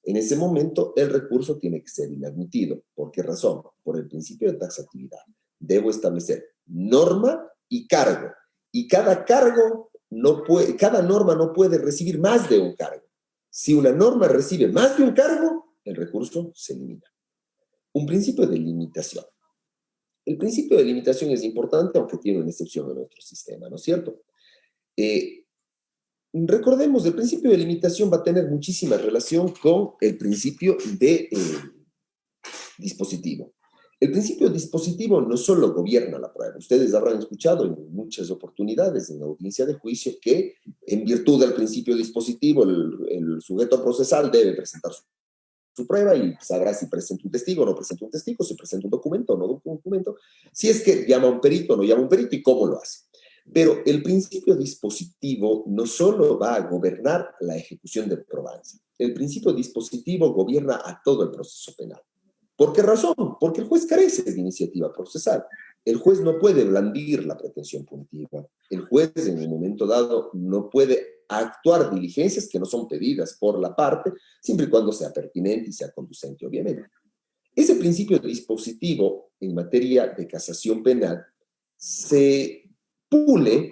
En ese momento, el recurso tiene que ser inadmitido. ¿Por qué razón? Por el principio de taxatividad. Debo establecer norma y cargo. Y cada norma no puede recibir más de un cargo. Si una norma recibe más de un cargo, el recurso se elimina. Un principio de limitación. El principio de limitación es importante, aunque tiene una excepción en nuestro sistema, ¿no es cierto? Recordemos, el principio de limitación va a tener muchísima relación con el principio de dispositivo. El principio dispositivo no solo gobierna la prueba. Ustedes habrán escuchado en muchas oportunidades en la audiencia de juicio que, en virtud del principio dispositivo, el sujeto procesal debe presentar su prueba y sabrá si presenta un testigo o no presenta un testigo, si presenta un documento o no un documento, si es que llama a un perito o no llama a un perito y cómo lo hace. Pero el principio dispositivo no solo va a gobernar la ejecución de probanza. El principio dispositivo gobierna a todo el proceso penal. ¿Por qué razón? Porque el juez carece de iniciativa procesal. El juez no puede blandir la pretensión punitiva. El juez, en un momento dado, no puede actuar diligencias que no son pedidas por la parte, siempre y cuando sea pertinente y sea conducente, obviamente. Ese principio dispositivo en materia de casación penal se pule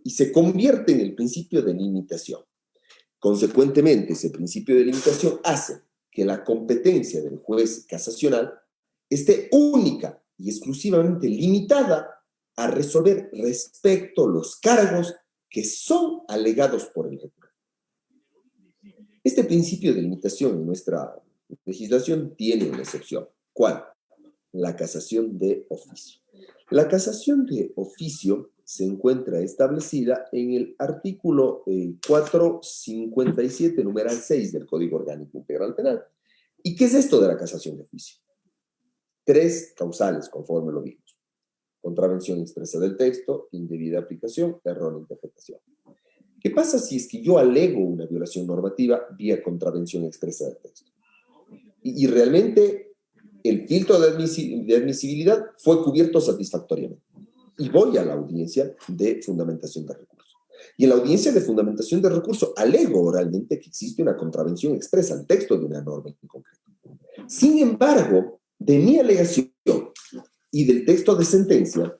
y se convierte en el principio de limitación. Consecuentemente, ese principio de limitación hace que la competencia del juez casacional esté única y exclusivamente limitada a resolver respecto a los cargos que son alegados por el recurrente. Este principio de limitación en nuestra legislación tiene una excepción. ¿Cuál? La casación de oficio. La casación de oficio se encuentra establecida en el artículo 457, numeral 6 del Código Orgánico Integral Penal. ¿Y qué es esto de la casación de oficio? 3 causales, conforme lo vimos. Contravención expresa del texto, indebida aplicación, errónea interpretación. ¿Qué pasa si es que yo alego una violación normativa vía contravención expresa del texto? Y realmente el filtro de admisibilidad fue cubierto satisfactoriamente. Y voy a la audiencia de fundamentación de recurso. Y en la audiencia de fundamentación de recurso alego oralmente que existe una contravención expresa al texto de una norma en concreto. Sin embargo, de mi alegación y del texto de sentencia,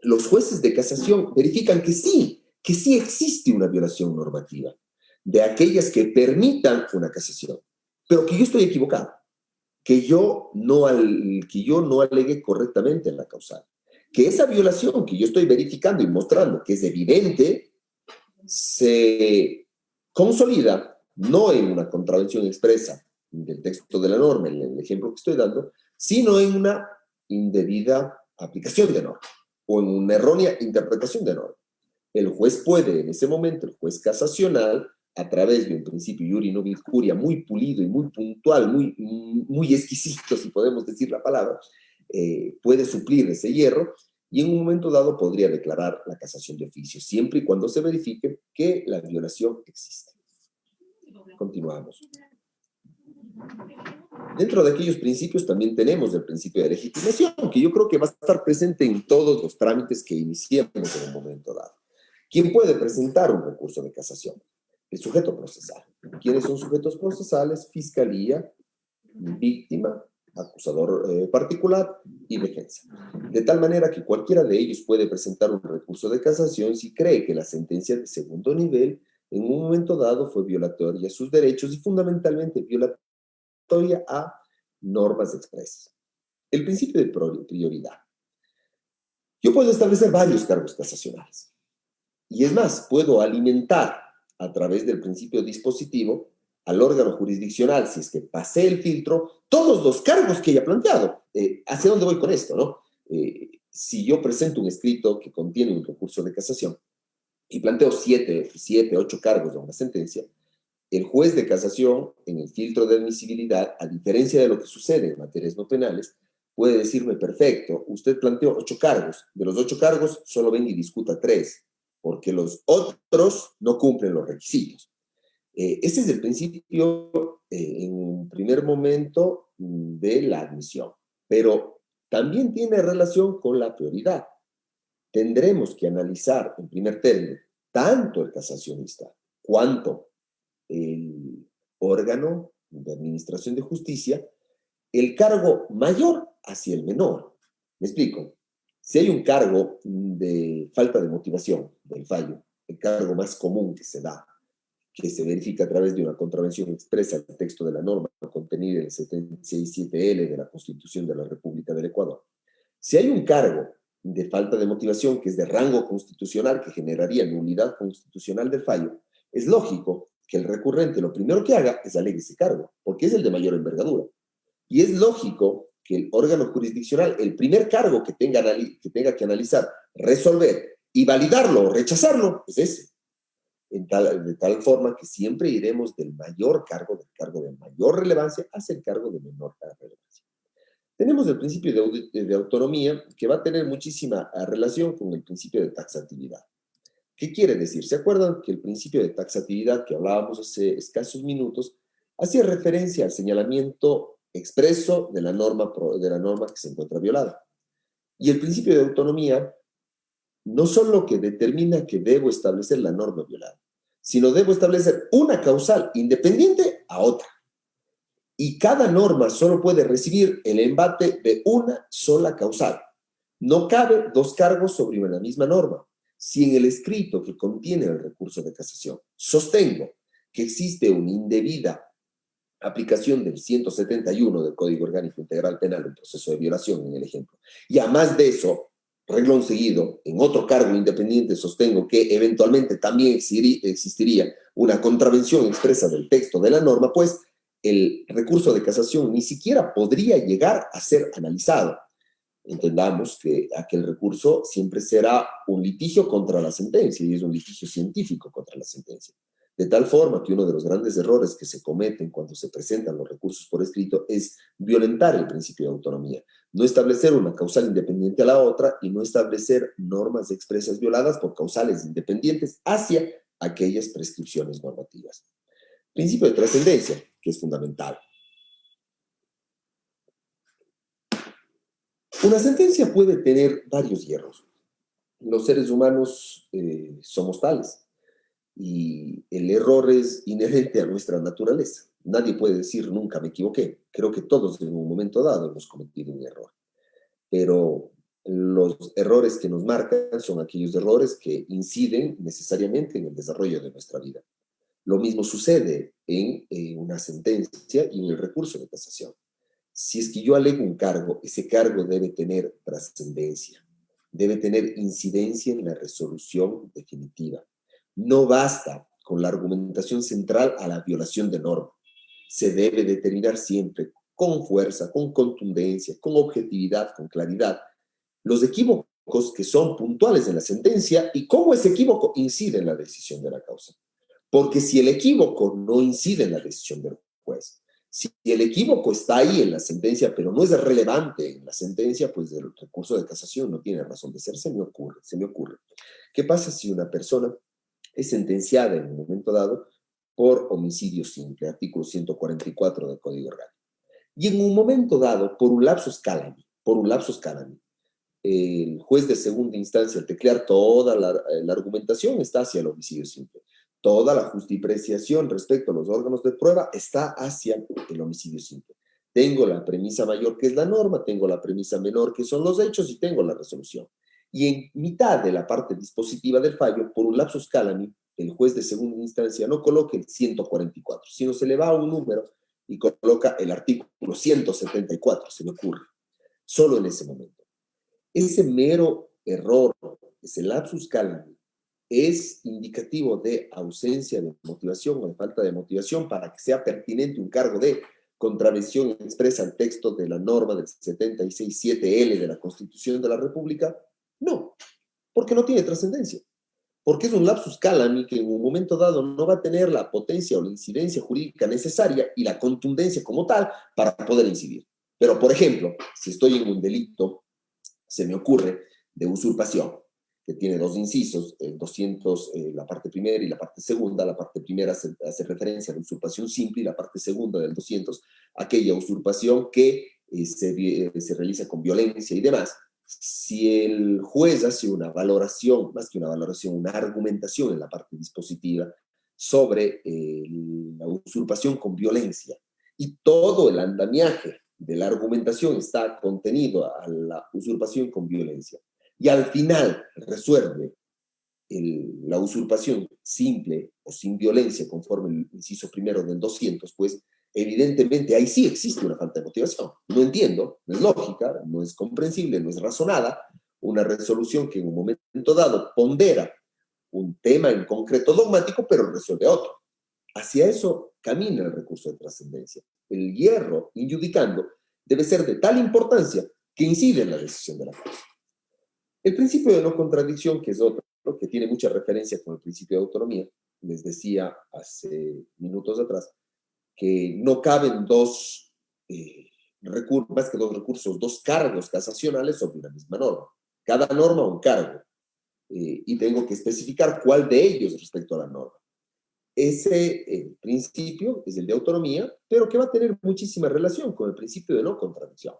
los jueces de casación verifican que sí existe una violación normativa, de aquellas que permitan una casación, pero que yo estoy equivocado, que yo no alegué correctamente en la causal, que esa violación que yo estoy verificando y mostrando que es evidente, se consolida no en una contravención expresa del texto de la norma, en el ejemplo que estoy dando, sino en una indebida aplicación de norma o en una errónea interpretación de norma. El juez puede, en ese momento, el juez casacional, a través de un principio iuri nobis curia muy pulido y muy puntual, muy exquisito, si podemos decir la palabra, puede suplir ese hierro y en un momento dado podría declarar la casación de oficio, siempre y cuando se verifique que la violación existe. Continuamos. Dentro de aquellos principios también tenemos el principio de legitimación, que yo creo que va a estar presente en todos los trámites que iniciemos en un momento dado. ¿Quién puede presentar un recurso de casación? El sujeto procesal. ¿Quiénes son sujetos procesales? Fiscalía, víctima, acusador particular y defensa. De tal manera que cualquiera de ellos puede presentar un recurso de casación si cree que la sentencia de segundo nivel en un momento dado fue violatoria a sus derechos y fundamentalmente violatoria a normas expresas. El principio de prioridad. Yo puedo establecer varios cargos casacionales. Y es más, puedo alimentar a través del principio dispositivo al órgano jurisdiccional, si es que pasé el filtro, todos los cargos que haya planteado. ¿Hacia dónde voy con esto, no? Si yo presento un escrito que contiene un recurso de casación y planteo 7, 8 cargos de una sentencia, el juez de casación, en el filtro de admisibilidad, a diferencia de lo que sucede en materias no penales, puede decirme, perfecto, usted planteó 8 cargos, de los 8 cargos solo venga y discuta 3, porque los otros no cumplen los requisitos. Ese es el principio, en un primer momento, de la admisión, pero también tiene relación con la prioridad. Tendremos que analizar, en primer término, tanto el casacionista cuanto el órgano de administración de justicia el cargo mayor hacia el menor. ¿Me explico? Si hay un cargo de falta de motivación del fallo, el cargo más común que se da, que se verifica a través de una contravención expresa al texto de la norma contenida en el 767L de la Constitución de la República del Ecuador. Si hay un cargo de falta de motivación que es de rango constitucional, que generaría nulidad constitucional del fallo, es lógico que el recurrente lo primero que haga es alegue ese cargo, porque es el de mayor envergadura. Y es lógico que el órgano jurisdiccional, el primer cargo que tenga que analizar, resolver y validarlo o rechazarlo, es ese. De tal forma que siempre iremos del cargo de mayor relevancia, hacia el cargo de menor relevancia. Tenemos el principio de autonomía, que va a tener muchísima relación con el principio de taxatividad. ¿Qué quiere decir? ¿Se acuerdan que el principio de taxatividad que hablábamos hace escasos minutos hacía referencia al señalamiento expreso de la norma que se encuentra violada? Y el principio de autonomía no solo que determina que debo establecer la norma violada, sino debo establecer una causal independiente a otra. Y cada norma solo puede recibir el embate de una sola causal. No cabe dos cargos sobre una misma norma. Si en el escrito que contiene el recurso de casación sostengo que existe una indebida aplicación del 171 del Código Orgánico Integral Penal en proceso de violación, en el ejemplo, y además de eso, renglón seguido, en otro cargo independiente sostengo que eventualmente también existiría una contravención expresa del texto de la norma, pues el recurso de casación ni siquiera podría llegar a ser analizado. Entendamos que aquel recurso siempre será un litigio contra la sentencia, y es un litigio científico contra la sentencia. De tal forma que uno de los grandes errores que se cometen cuando se presentan los recursos por escrito es violentar el principio de autonomía, no establecer una causal independiente a la otra y no establecer normas expresas violadas por causales independientes hacia aquellas prescripciones normativas. Principio de trascendencia, que es fundamental. Una sentencia puede tener varios hierros. Los seres humanos somos tales. Y el error es inherente a nuestra naturaleza. Nadie puede decir nunca me equivoqué. Creo que todos en un momento dado hemos cometido un error. Pero los errores que nos marcan son aquellos errores que inciden necesariamente en el desarrollo de nuestra vida. Lo mismo sucede en una sentencia y en el recurso de casación. Si es que yo alego un cargo, ese cargo debe tener trascendencia, debe tener incidencia en la resolución definitiva. No basta con la argumentación central a la violación de norma. Se debe determinar siempre con fuerza, con contundencia, con objetividad, con claridad, los equívocos que son puntuales en la sentencia y cómo ese equívoco incide en la decisión de la causa. Porque si el equívoco no incide en la decisión del juez, si el equívoco está ahí en la sentencia, pero no es relevante en la sentencia, pues el recurso de casación no tiene razón de ser. Se me ocurre. ¿Qué pasa si una persona es sentenciada en un momento dado por homicidio simple, artículo 144 del Código Orgánico? Y en un momento dado, por un lapsus calami, el juez de segunda instancia, al teclear toda la argumentación, está hacia el homicidio simple. Toda la justipreciación respecto a los órganos de prueba está hacia el homicidio simple. Tengo la premisa mayor, que es la norma, tengo la premisa menor, que son los hechos, y tengo la resolución. Y en mitad de la parte dispositiva del fallo, por un lapsus calami, el juez de segunda instancia no coloca el 144, sino se le va a un número y coloca el artículo 174, se me ocurre, solo en ese momento. Ese mero error, ese lapsus calami, es indicativo de ausencia de motivación o de falta de motivación para que sea pertinente un cargo de contravención expresa al texto de la norma del 76.7L de la Constitución de la República. No, porque no tiene trascendencia. Porque es un lapsus calami que en un momento dado no va a tener la potencia o la incidencia jurídica necesaria y la contundencia como tal para poder incidir. Pero, por ejemplo, si estoy en un delito, se me ocurre, de usurpación, que tiene dos incisos, 200, la parte primera y la parte segunda. La parte primera hace referencia a la usurpación simple, y la parte segunda del 200, aquella usurpación que se realiza con violencia y demás. Si el juez hace una valoración, más que una valoración, una argumentación en la parte dispositiva sobre la usurpación con violencia, y todo el andamiaje de la argumentación está contenido a la usurpación con violencia, y al final resuelve la usurpación simple o sin violencia, conforme el inciso primero del 200, pues evidentemente ahí sí existe una falta de motivación. No entiendo, no es lógica, no es comprensible, no es razonada una resolución que en un momento dado pondera un tema en concreto dogmático, pero resuelve otro. Hacia eso camina el recurso de trascendencia. El hierro injudicando debe ser de tal importancia que incide en la decisión de la causa. El principio de no contradicción, que es otro, que tiene mucha referencia con el principio de autonomía, les decía hace minutos atrás, que no caben más que dos recursos, dos cargos casacionales sobre una misma norma. Cada norma un cargo, y tengo que especificar cuál de ellos respecto a la norma. Ese principio es el de autonomía, pero que va a tener muchísima relación con el principio de no contradicción.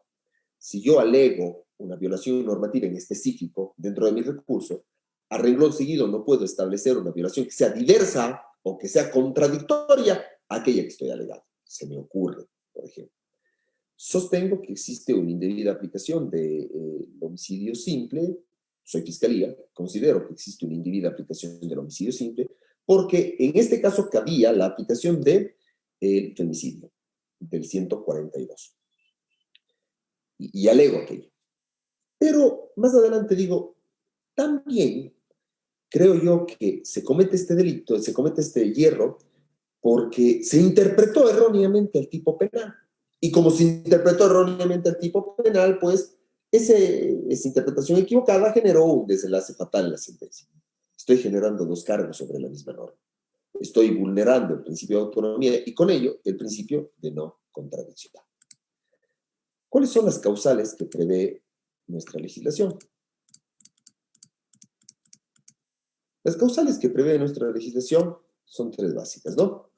Si yo alego una violación normativa en específico dentro de mi recurso, a renglón seguido no puedo establecer una violación que sea diversa o que sea contradictoria a aquella que estoy alegando. Se me ocurre, por ejemplo. Sostengo que existe una indebida aplicación del homicidio simple. Soy fiscalía, considero que existe una indebida aplicación del homicidio simple, porque en este caso cabía la aplicación del femicidio, del 142. Y alego aquello. Pero más adelante digo, también creo yo que se comete este delito, se comete este hierro, porque se interpretó erróneamente el tipo penal. Y como se interpretó erróneamente el tipo penal, pues esa interpretación equivocada generó un desenlace fatal en la sentencia. Estoy generando dos cargos sobre la misma norma. Estoy vulnerando el principio de autonomía y con ello el principio de no contradicción. ¿Cuáles son las causales que prevé nuestra legislación? Las causales que prevé nuestra legislación son tres básicas, ¿no?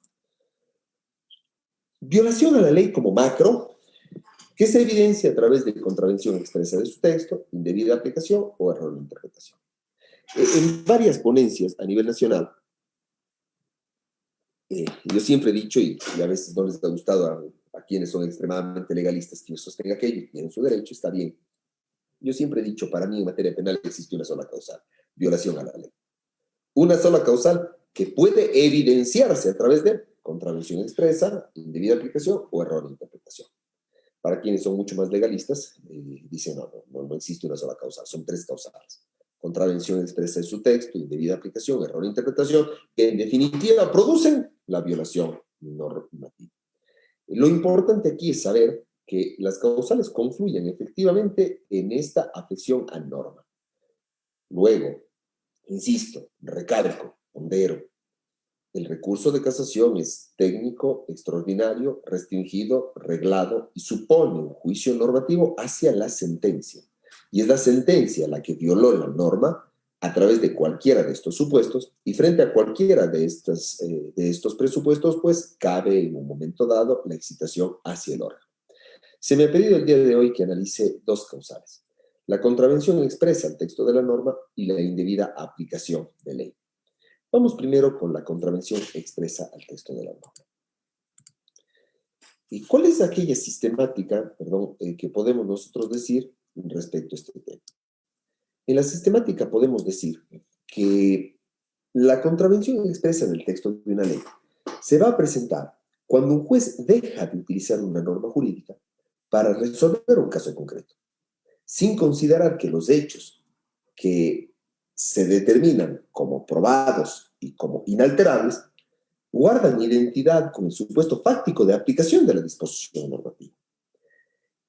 Violación a la ley como macro, que se evidencia a través de contravención expresa de su texto, indebida aplicación o error de interpretación. En varias ponencias a nivel nacional, yo siempre he dicho, y a veces no les ha gustado a quienes son extremadamente legalistas que yo sostenga aquello y tienen su derecho, está bien. Yo siempre he dicho, para mí en materia penal existe una sola causal, violación a la ley. Una sola causal que puede evidenciarse a través de contravención expresa, indebida aplicación o error de interpretación. Para quienes son mucho más legalistas, dicen no existe una sola causal, son tres causales. Contravención expresa de su texto, indebida aplicación, error de interpretación, que en definitiva producen la violación normativa. Lo importante aquí es saber que las causales confluyen efectivamente en esta afección a norma. Luego, insisto, recalco, pondero, el recurso de casación es técnico, extraordinario, restringido, reglado y supone un juicio normativo hacia la sentencia. Y es la sentencia la que violó la norma a través de cualquiera de estos supuestos y frente a cualquiera de estos presupuestos, pues cabe en un momento dado la excitación hacia el órgano. Se me ha pedido el día de hoy que analice dos causales: la contravención expresa al texto de la norma y la indebida aplicación de ley. Vamos primero con la contravención expresa al texto de la norma. ¿Y cuál es aquella sistemática, que podemos nosotros decir respecto a este tema? En la sistemática podemos decir que la contravención expresa en el texto de una ley se va a presentar cuando un juez deja de utilizar una norma jurídica para resolver un caso concreto, sin considerar que los hechos que se determinan como probados y como inalterables guardan identidad con el supuesto fáctico de aplicación de la disposición normativa.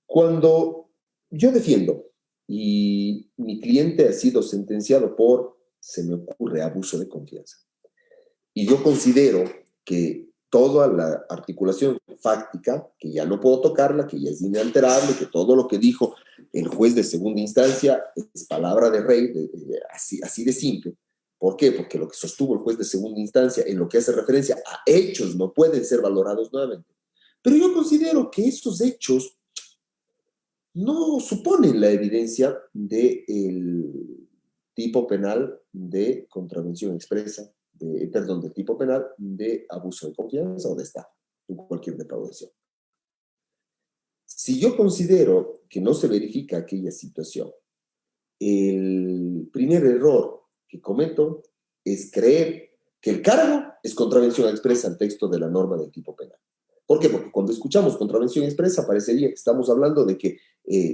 Cuando yo defiendo y mi cliente ha sido sentenciado por, se me ocurre, abuso de confianza, y yo considero que toda la articulación fáctica, que ya no puedo tocarla, que ya es inalterable, que todo lo que dijo el juez de segunda instancia es palabra de rey, así de simple. ¿Por qué? Porque lo que sostuvo el juez de segunda instancia en lo que hace referencia a hechos no pueden ser valorados nuevamente. Pero yo considero que esos hechos no suponen la evidencia del tipo penal de contravención expresa, del tipo penal de abuso de confianza o de estafa, o cualquier defraudación. Si yo considero que no se verifica aquella situación, el primer error que cometo es creer que el cargo es contravención expresa al texto de la norma del tipo penal. ¿Por qué? Porque cuando escuchamos contravención expresa parecería que estamos hablando de que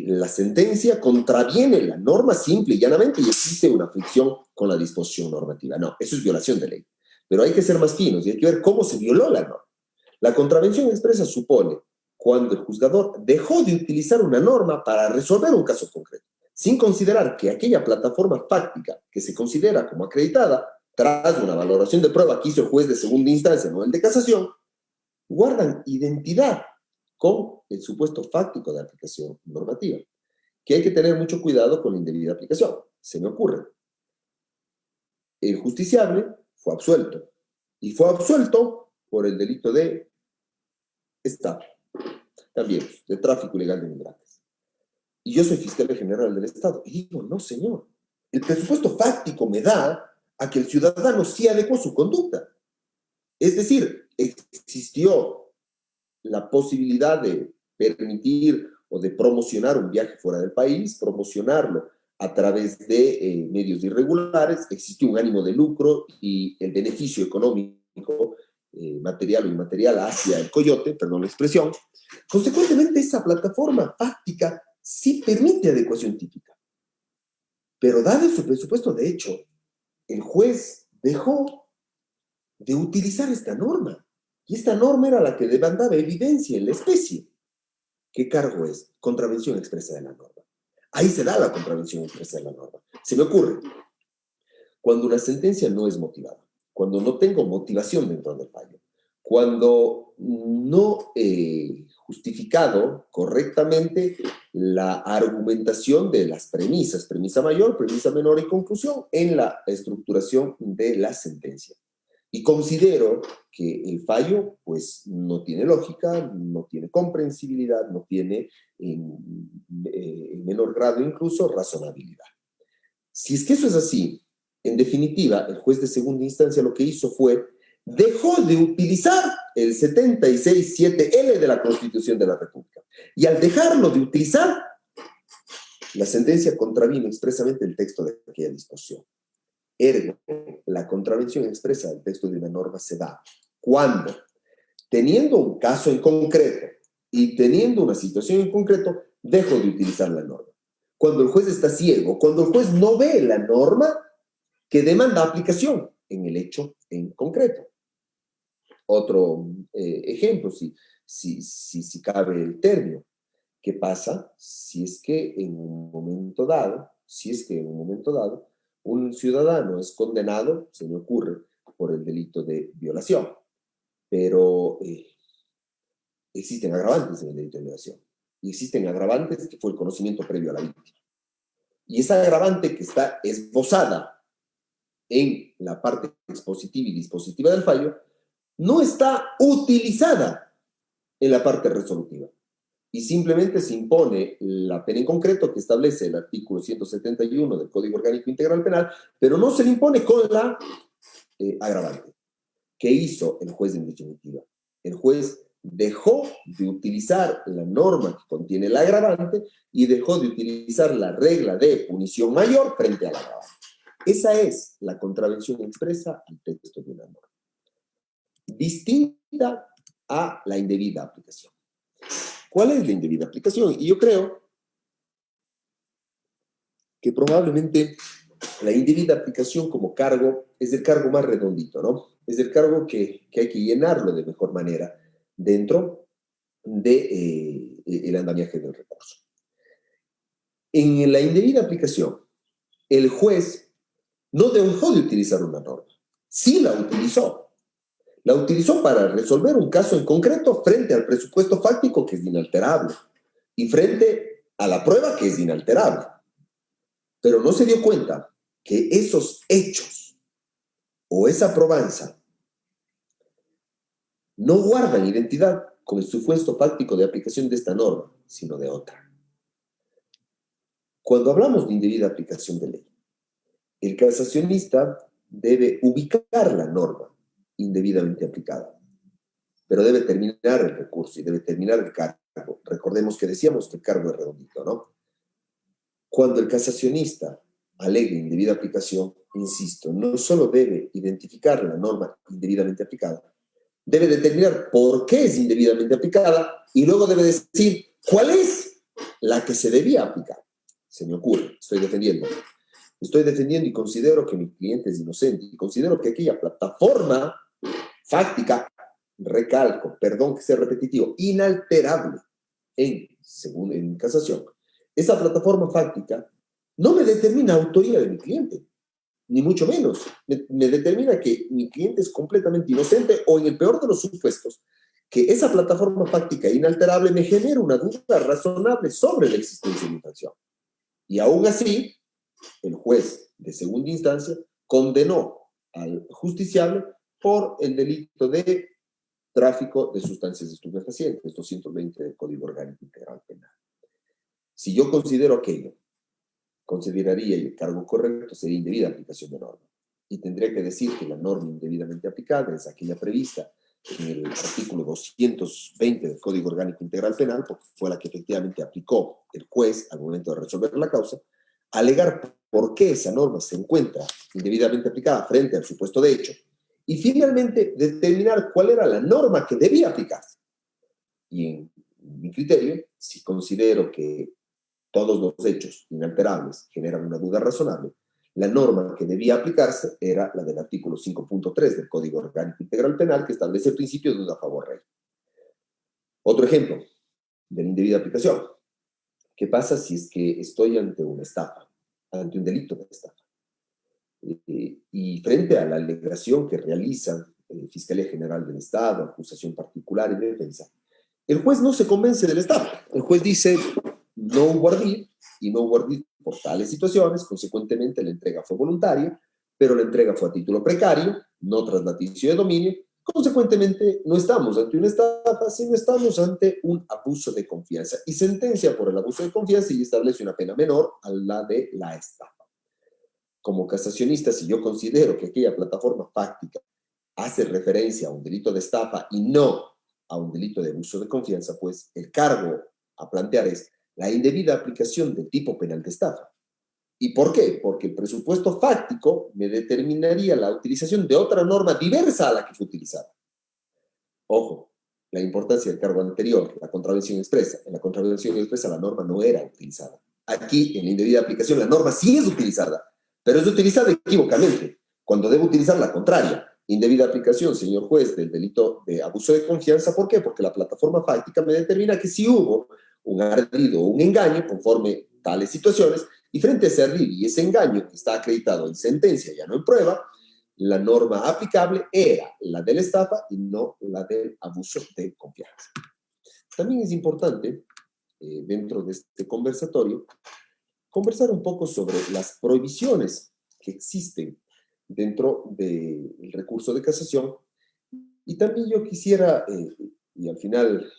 la sentencia contraviene la norma simple y llanamente y existe una fricción con la disposición normativa. No, eso es violación de ley. Pero hay que ser más finos y hay que ver cómo se violó la norma. La contravención expresa supone cuando el juzgador dejó de utilizar una norma para resolver un caso concreto, sin considerar que aquella plataforma fáctica que se considera como acreditada, tras una valoración de prueba que hizo el juez de segunda instancia, no el de casación, guardan identidad con el supuesto fáctico de aplicación normativa, que hay que tener mucho cuidado con la indebida aplicación. Se me ocurre. El justiciable fue absuelto, y fue absuelto por el delito de Estado, también de tráfico ilegal de migrantes. Y yo soy fiscal general del Estado. Y digo, no, señor, el presupuesto fáctico me da a que el ciudadano sí adecuó su conducta. Es decir, existió la posibilidad de permitir o de promocionar un viaje fuera del país, promocionarlo a través de medios irregulares, existió un ánimo de lucro y el beneficio económico, material o inmaterial, hacia el coyote, perdón la expresión. Consecuentemente, esa plataforma fáctica sí permite adecuación típica. Pero dado su presupuesto, de hecho, el juez dejó de utilizar esta norma. Y esta norma era la que demandaba evidencia en la especie. ¿Qué cargo es? Contravención expresa de la norma. Ahí se da la contravención expresa de la norma. Se me ocurre, cuando una sentencia no es motivada, cuando no tengo motivación dentro del fallo, cuando no he justificado correctamente la argumentación de las premisas, premisa mayor, premisa menor y conclusión en la estructuración de la sentencia. Y considero que el fallo, pues, no tiene lógica, no tiene comprensibilidad, no tiene, en menor grado incluso, razonabilidad. Si es que eso es así, en definitiva, el juez de segunda instancia lo que hizo fue, dejó de utilizar el 76.7L de la Constitución de la República. Y al dejarlo de utilizar, la sentencia contravino expresamente el texto de aquella disposición. Ergo, la contravención expresa del texto de una norma se da cuando, teniendo un caso en concreto y teniendo una situación en concreto, dejo de utilizar la norma. Cuando el juez está ciego, cuando el juez no ve la norma que demanda aplicación en el hecho en concreto. Otro ejemplo, si cabe el término. ¿Qué pasa si es que en un momento dado, un ciudadano es condenado, se me ocurre, por el delito de violación, pero existen agravantes en el delito de violación, y existen agravantes que fue el conocimiento previo a la víctima. Y esa agravante que está esbozada en la parte expositiva y dispositiva del fallo, no está utilizada en la parte resolutiva. Y simplemente se impone la pena en concreto que establece el artículo 171 del Código Orgánico Integral Penal, pero no se le impone con la agravante. ¿Qué hizo el juez en definitiva? El juez dejó de utilizar la norma que contiene el agravante y dejó de utilizar la regla de punición mayor frente al agravante. Esa es la contravención expresa al texto de una norma, distinta a la indebida aplicación. ¿Cuál es la indebida aplicación? Y yo creo que probablemente la indebida aplicación como cargo es el cargo más redondito, ¿no? Es el cargo que hay que llenarlo de mejor manera dentro del andamiaje del recurso. En la indebida aplicación, el juez no dejó de utilizar una norma. Sí la utilizó. La utilizó para resolver un caso en concreto frente al presupuesto fáctico que es inalterable y frente a la prueba que es inalterable. Pero no se dio cuenta que esos hechos o esa probanza no guardan identidad con el supuesto fáctico de aplicación de esta norma, sino de otra. Cuando hablamos de indebida aplicación de ley, el casacionista debe ubicar la norma indebidamente aplicada, pero debe terminar el recurso y debe terminar el cargo recordemos que decíamos que el cargo es redondito, ¿no? Cuando el casacionista alegue indebida aplicación, insisto, no solo debe identificar la norma indebidamente aplicada, debe determinar por qué es indebidamente aplicada y luego debe decir cuál es la que se debía aplicar. Se me ocurre, estoy defendiendo y considero que mi cliente es inocente y considero que aquella plataforma fáctica, recalco, perdón que sea repetitivo, inalterable en casación, esa plataforma fáctica no me determina autoría de mi cliente, ni mucho menos. Me determina que mi cliente es completamente inocente o, en el peor de los supuestos, que esa plataforma fáctica inalterable me genera una duda razonable sobre la existencia de la infracción. Y aún así, el juez de segunda instancia condenó al justiciable por el delito de tráfico de sustancias estupefacientes, 220 del Código Orgánico Integral Penal. Si yo considero aquello, consideraría el cargo correcto, sería indebida aplicación de norma. Y tendría que decir que la norma indebidamente aplicada es aquella prevista en el artículo 220 del Código Orgánico Integral Penal, porque fue la que efectivamente aplicó el juez al momento de resolver la causa, alegar por qué esa norma se encuentra indebidamente aplicada frente al supuesto de hecho, y finalmente determinar cuál era la norma que debía aplicarse. Y en mi criterio, si considero que todos los hechos inalterables generan una duda razonable, la norma que debía aplicarse era la del artículo 5.3 del Código Orgánico Integral Penal, que establece el principio de duda a favor rey. Otro ejemplo de la indebida aplicación. ¿Qué pasa si es que estoy ante una estafa, ante un delito de estafa? Y frente a la alegación que realizan Fiscalía General del Estado, acusación particular y defensa, el juez no se convence de la estafa. El juez dice, no hubo ardid, y no hubo ardid por tales situaciones, consecuentemente la entrega fue voluntaria, pero la entrega fue a título precario, no tras laticio de dominio, consecuentemente no estamos ante una estafa, sino estamos ante un abuso de confianza, y sentencia por el abuso de confianza y establece una pena menor a la de la estafa. Como casacionista, si yo considero que aquella plataforma fáctica hace referencia a un delito de estafa y no a un delito de abuso de confianza, pues el cargo a plantear es la indebida aplicación del tipo penal de estafa. ¿Y por qué? Porque el presupuesto fáctico me determinaría la utilización de otra norma diversa a la que fue utilizada. Ojo, la importancia del cargo anterior, la contravención expresa. En la contravención expresa la norma no era utilizada. Aquí, en la indebida aplicación, la norma sí es utilizada, pero es utilizada equívocamente, cuando debo utilizar la contraria. Indebida aplicación, señor juez, del delito de abuso de confianza. ¿Por qué? Porque la plataforma fáctica me determina que si hubo un ardid o un engaño conforme tales situaciones, y frente a ese ardid y ese engaño que está acreditado en sentencia, ya no en prueba, la norma aplicable era la de la estafa y no la del abuso de confianza. También es importante, dentro de este conversatorio, conversar un poco sobre las prohibiciones que existen dentro del recurso de casación. Y también yo quisiera, y al final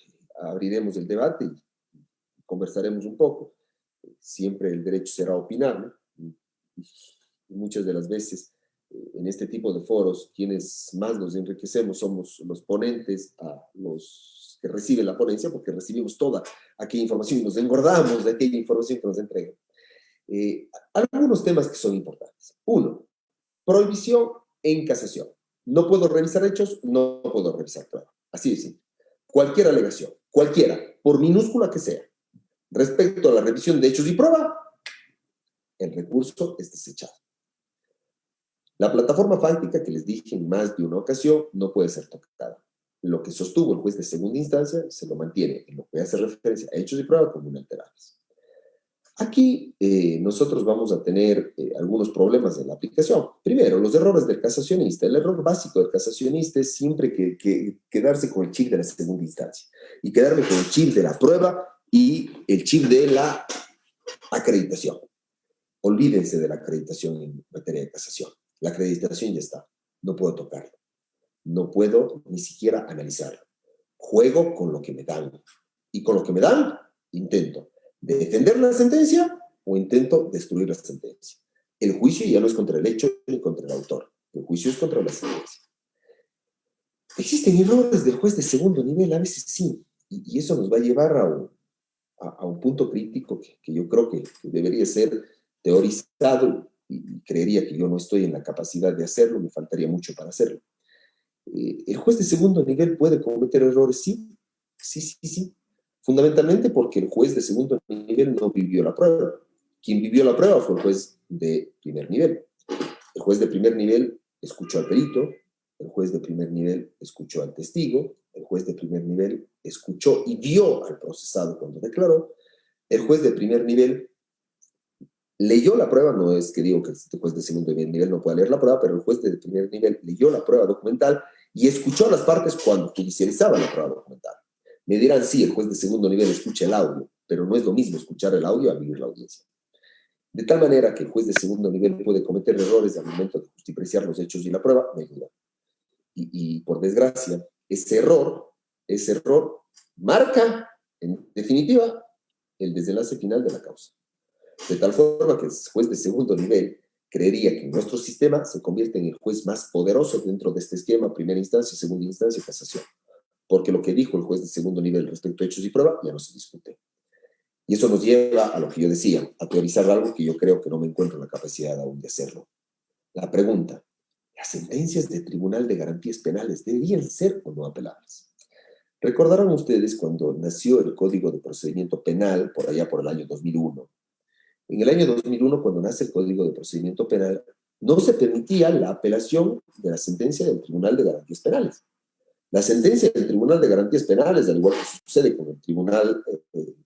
abriremos el debate y conversaremos un poco, siempre el derecho será opinable, y muchas de las veces en este tipo de foros, quienes más nos enriquecemos somos los ponentes, a los que reciben la ponencia, porque recibimos toda aquella información y nos engordamos de aquella información que nos entregan. Algunos temas que son importantes. Uno, prohibición en casación. No puedo revisar hechos, no puedo revisar prueba. Así de simple. Cualquier alegación, cualquiera, por minúscula que sea, respecto a la revisión de hechos y prueba, el recurso es desechado. La plataforma fáctica que les dije en más de una ocasión no puede ser tocada. Lo que sostuvo el juez de segunda instancia se lo mantiene en lo que hace referencia a hechos y prueba como inalterables. Aquí nosotros vamos a tener algunos problemas en la aplicación. Primero, los errores del casacionista. El error básico del casacionista es siempre que quedarse con el chip de la segunda instancia y quedarme con el chip de la prueba y el chip de la acreditación. Olvídense de la acreditación en materia de casación. La acreditación ya está. No puedo tocarla. No puedo ni siquiera analizarla. Juego con lo que me dan. Y con lo que me dan, intento defender la sentencia o intento destruir la sentencia. El juicio ya no es contra el hecho ni contra el autor. El juicio es contra la sentencia. ¿Existen errores del juez de segundo nivel? A veces sí. Y eso nos va a llevar a un punto crítico que yo creo que debería ser teorizado y creería que yo no estoy en la capacidad de hacerlo, me faltaría mucho para hacerlo. ¿El juez de segundo nivel puede cometer errores? Sí, sí, sí, sí. Fundamentalmente porque el juez de segundo nivel no vivió la prueba. Quien vivió la prueba fue el juez de primer nivel. El juez de primer nivel escuchó al perito, el juez de primer nivel escuchó al testigo, el juez de primer nivel escuchó y vio al procesado cuando declaró, el juez de primer nivel leyó la prueba, no es que digo que el juez de segundo nivel no pueda leer la prueba, pero el juez de primer nivel leyó la prueba documental y escuchó a las partes cuando judicializaba la prueba documental. Me dirán, sí, el juez de segundo nivel escucha el audio, pero no es lo mismo escuchar el audio a vivir la audiencia. De tal manera que el juez de segundo nivel puede cometer errores al momento de justipreciar los hechos y la prueba, no hay duda. Y por desgracia, ese error marca, en definitiva, el desenlace final de la causa. De tal forma que el juez de segundo nivel creería que nuestro sistema se convierte en el juez más poderoso dentro de este esquema, primera instancia, segunda instancia y casación. Porque lo que dijo el juez de segundo nivel respecto a hechos y prueba ya no se discute. Y eso nos lleva a lo que yo decía, a teorizar algo que yo creo que no me encuentro en la capacidad aún de hacerlo. La pregunta, ¿las sentencias del Tribunal de Garantías Penales deberían ser o no apelables? Recordarán ustedes cuando nació el Código de Procedimiento Penal, por allá por el año 2001. En el año 2001, cuando nace el Código de Procedimiento Penal, no se permitía la apelación de la sentencia del Tribunal de Garantías Penales. La sentencia del Tribunal de Garantías Penales, al igual que sucede con el Tribunal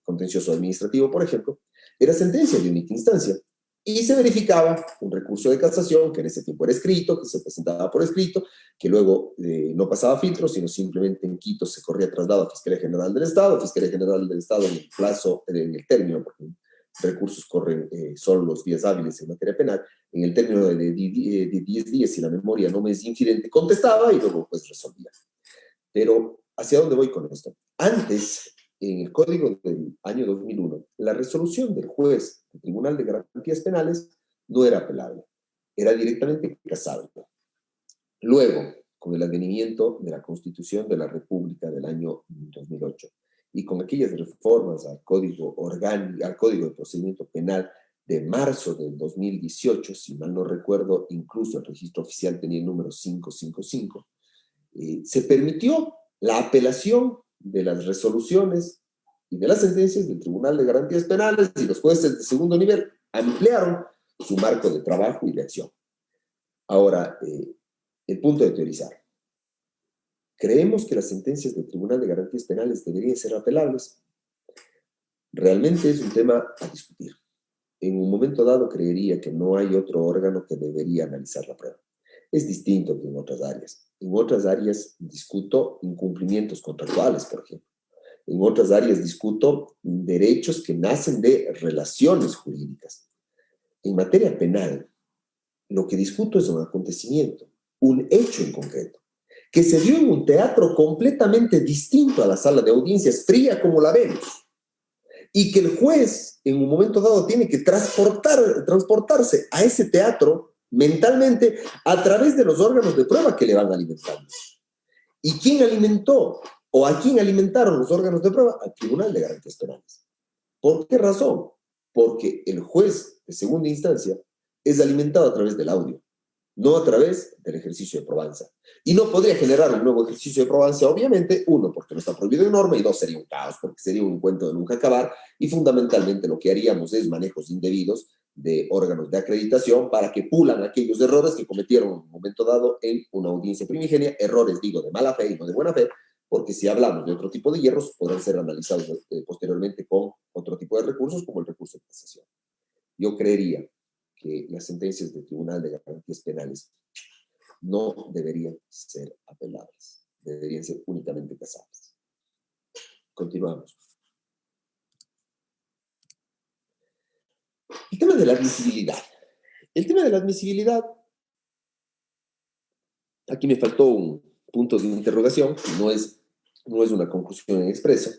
Contencioso Administrativo, por ejemplo, era sentencia de única instancia. Y se verificaba un recurso de casación, que en ese tiempo era escrito, que se presentaba por escrito, que luego no pasaba filtro, sino simplemente en Quito se corría traslado a Fiscalía General del Estado. Fiscalía General del Estado en el plazo, en el término, porque recursos corren solo los días hábiles en materia penal, en el término de 10 días, si la memoria no me es infidente, contestaba y luego pues resolvía. Pero, ¿hacia dónde voy con esto? Antes, en el Código del año 2001, la resolución del juez del Tribunal de Garantías Penales no era apelable, era directamente casable. Luego, con el advenimiento de la Constitución de la República del año 2008 y con aquellas reformas al Código Orgánico, al Código de Procedimiento Penal de marzo del 2018, si mal no recuerdo, incluso el registro oficial tenía el número 555, se permitió la apelación de las resoluciones y de las sentencias del Tribunal de Garantías Penales y los jueces de segundo nivel ampliaron su marco de trabajo y de acción. Ahora, el punto de teorizar. ¿Creemos que las sentencias del Tribunal de Garantías Penales deberían ser apelables? Realmente es un tema a discutir. En un momento dado creería que no hay otro órgano que debería analizar la prueba. Es distinto que en otras áreas. En otras áreas discuto incumplimientos contractuales, por ejemplo. En otras áreas discuto derechos que nacen de relaciones jurídicas. En materia penal, lo que discuto es un acontecimiento, un hecho en concreto, que se dio en un teatro completamente distinto a la sala de audiencias, fría como la vemos, y que el juez en un momento dado tiene que transportarse a ese teatro mentalmente a través de los órganos de prueba que le van alimentando. ¿Y quién alimentó o a quién alimentaron los órganos de prueba? Al Tribunal de Garantías Penales. ¿Por qué razón? Porque el juez de segunda instancia es alimentado a través del audio, no a través del ejercicio de probanza. Y no podría generar un nuevo ejercicio de probanza, obviamente, uno, porque no está prohibido en norma, y dos, sería un caos, porque sería un cuento de nunca acabar, y fundamentalmente lo que haríamos es manejos indebidos de órganos de acreditación para que pulan aquellos errores que cometieron en un momento dado en una audiencia primigenia, errores, digo, de mala fe y no de buena fe, porque si hablamos de otro tipo de hierros, podrán ser analizados posteriormente con otro tipo de recursos, como el recurso de casación. Yo creería que las sentencias del Tribunal de Garantías Penales no deberían ser apelables, deberían ser únicamente casables. Continuamos. El tema de la admisibilidad. El tema de la admisibilidad, aquí me faltó un punto de interrogación, no es una conclusión en expreso.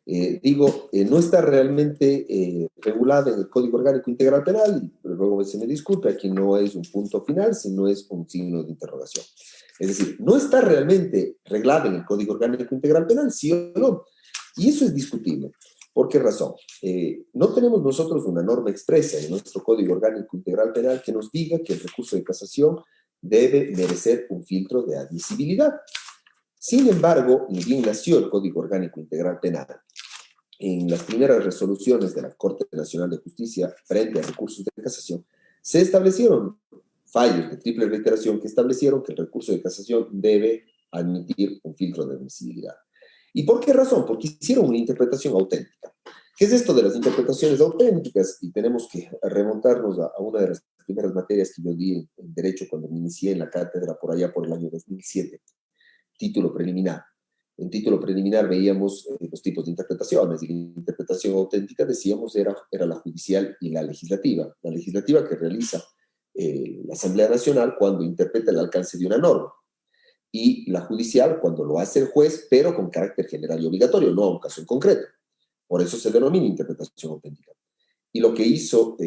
No está realmente regulada en el Código Orgánico Integral Penal, y luego se me disculpa, aquí no es un punto final, sino es un signo de interrogación. Es decir, no está realmente reglada en el Código Orgánico Integral Penal, sí o no. Y eso es discutible. ¿Por qué razón? No tenemos nosotros una norma expresa en nuestro Código Orgánico Integral Penal que nos diga que el recurso de casación debe merecer un filtro de admisibilidad. Sin embargo, ni bien nació el Código Orgánico Integral Penal, en las primeras resoluciones de la Corte Nacional de Justicia frente a recursos de casación, se establecieron fallos de triple reiteración que establecieron que el recurso de casación debe admitir un filtro de admisibilidad. ¿Y por qué razón? Porque hicieron una interpretación auténtica. ¿Qué es esto de las interpretaciones auténticas? Y tenemos que remontarnos a una de las primeras materias que yo di en Derecho cuando me inicié en la cátedra por allá por el año 2007, título preliminar. En título preliminar veíamos los tipos de interpretaciones, y la interpretación auténtica, decíamos, era la judicial y la legislativa. La legislativa que realiza la Asamblea Nacional cuando interpreta el alcance de una norma, y la judicial cuando lo hace el juez, pero con carácter general y obligatorio, no a un caso en concreto. Por eso se denomina interpretación auténtica. Y lo que hizo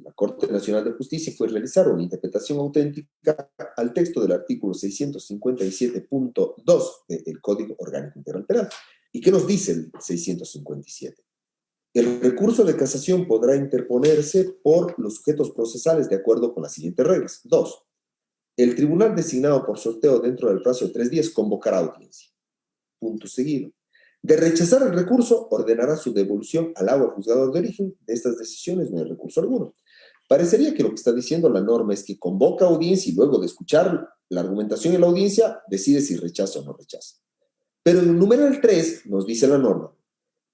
la Corte Nacional de Justicia fue realizar una interpretación auténtica al texto del artículo 657.2 del Código Orgánico Integral Penal. ¿Y qué nos dice el 657? El recurso de casación podrá interponerse por los sujetos procesales de acuerdo con las siguientes reglas. 2. El tribunal designado por sorteo dentro del plazo de 3 días convocará audiencia. Punto seguido. De rechazar el recurso, ordenará su devolución al agua juzgador de origen. De estas decisiones no hay recurso alguno. Parecería que lo que está diciendo la norma es que convoca audiencia y luego de escuchar la argumentación en la audiencia, decide si rechaza o no rechaza. Pero en el numeral 3 nos dice la norma: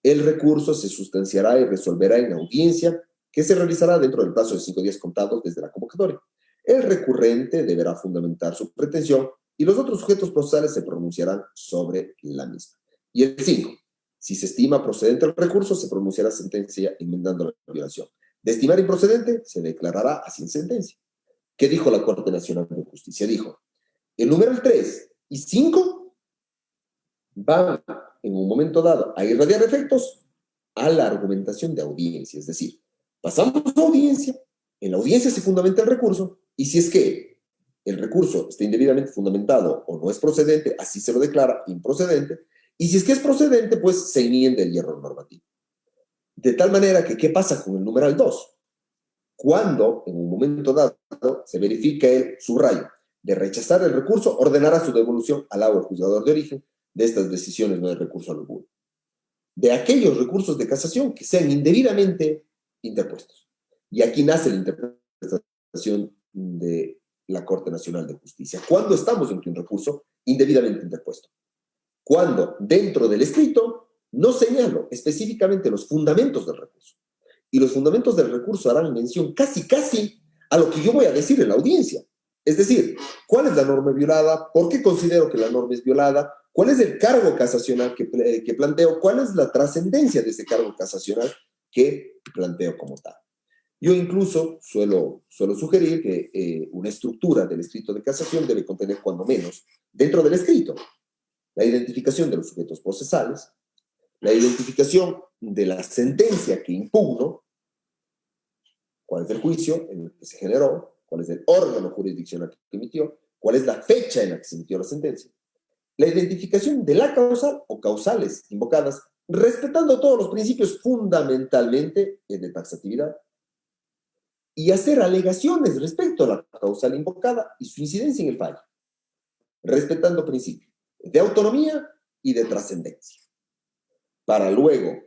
el recurso se sustanciará y resolverá en audiencia que se realizará dentro del plazo de 5 días contados desde la convocatoria. El recurrente deberá fundamentar su pretensión y los otros sujetos procesales se pronunciarán sobre la misma. Y el 5. Si se estima procedente el recurso, se pronunciará sentencia enmendando la violación. De estimar improcedente, se declarará así en sentencia. ¿Qué dijo la Corte Nacional de Justicia? Dijo: el numeral 3 y 5 van en un momento dado a irradiar efectos a la argumentación de audiencia. Es decir, pasamos a audiencia, en la audiencia se fundamenta el recurso, y si es que el recurso está indebidamente fundamentado o no es procedente, así se lo declara improcedente, y si es que es procedente, pues se enmienda el error normativo. De tal manera que, ¿qué pasa con el numeral 2? Cuando en un momento dado se verifica el subrayo de rechazar el recurso, ordenará su devolución al agua juzgador de origen. De estas decisiones no hay recurso alguno. De aquellos recursos de casación que sean indebidamente interpuestos. Y aquí nace la interpretación de la Corte Nacional de Justicia. ¿Cuándo estamos ante un recurso indebidamente interpuesto? Cuando dentro del escrito no señalo específicamente los fundamentos del recurso. Y los fundamentos del recurso harán mención casi a lo que yo voy a decir en la audiencia. Es decir, ¿cuál es la norma violada? ¿Por qué considero que la norma es violada? ¿Cuál es el cargo casacional que planteo? ¿Cuál es la trascendencia de ese cargo casacional que planteo como tal? Yo incluso suelo sugerir que una estructura del escrito de casación debe contener cuando menos, dentro del escrito, la identificación de los sujetos procesales, la identificación de la sentencia que impugno, cuál es el juicio en el que se generó, cuál es el órgano jurisdiccional que emitió, cuál es la fecha en la que se emitió la sentencia, la identificación de la causal o causales invocadas, respetando todos los principios fundamentalmente de taxatividad, y hacer alegaciones respecto a la causal invocada y su incidencia en el fallo, respetando principios de autonomía y de trascendencia, para luego,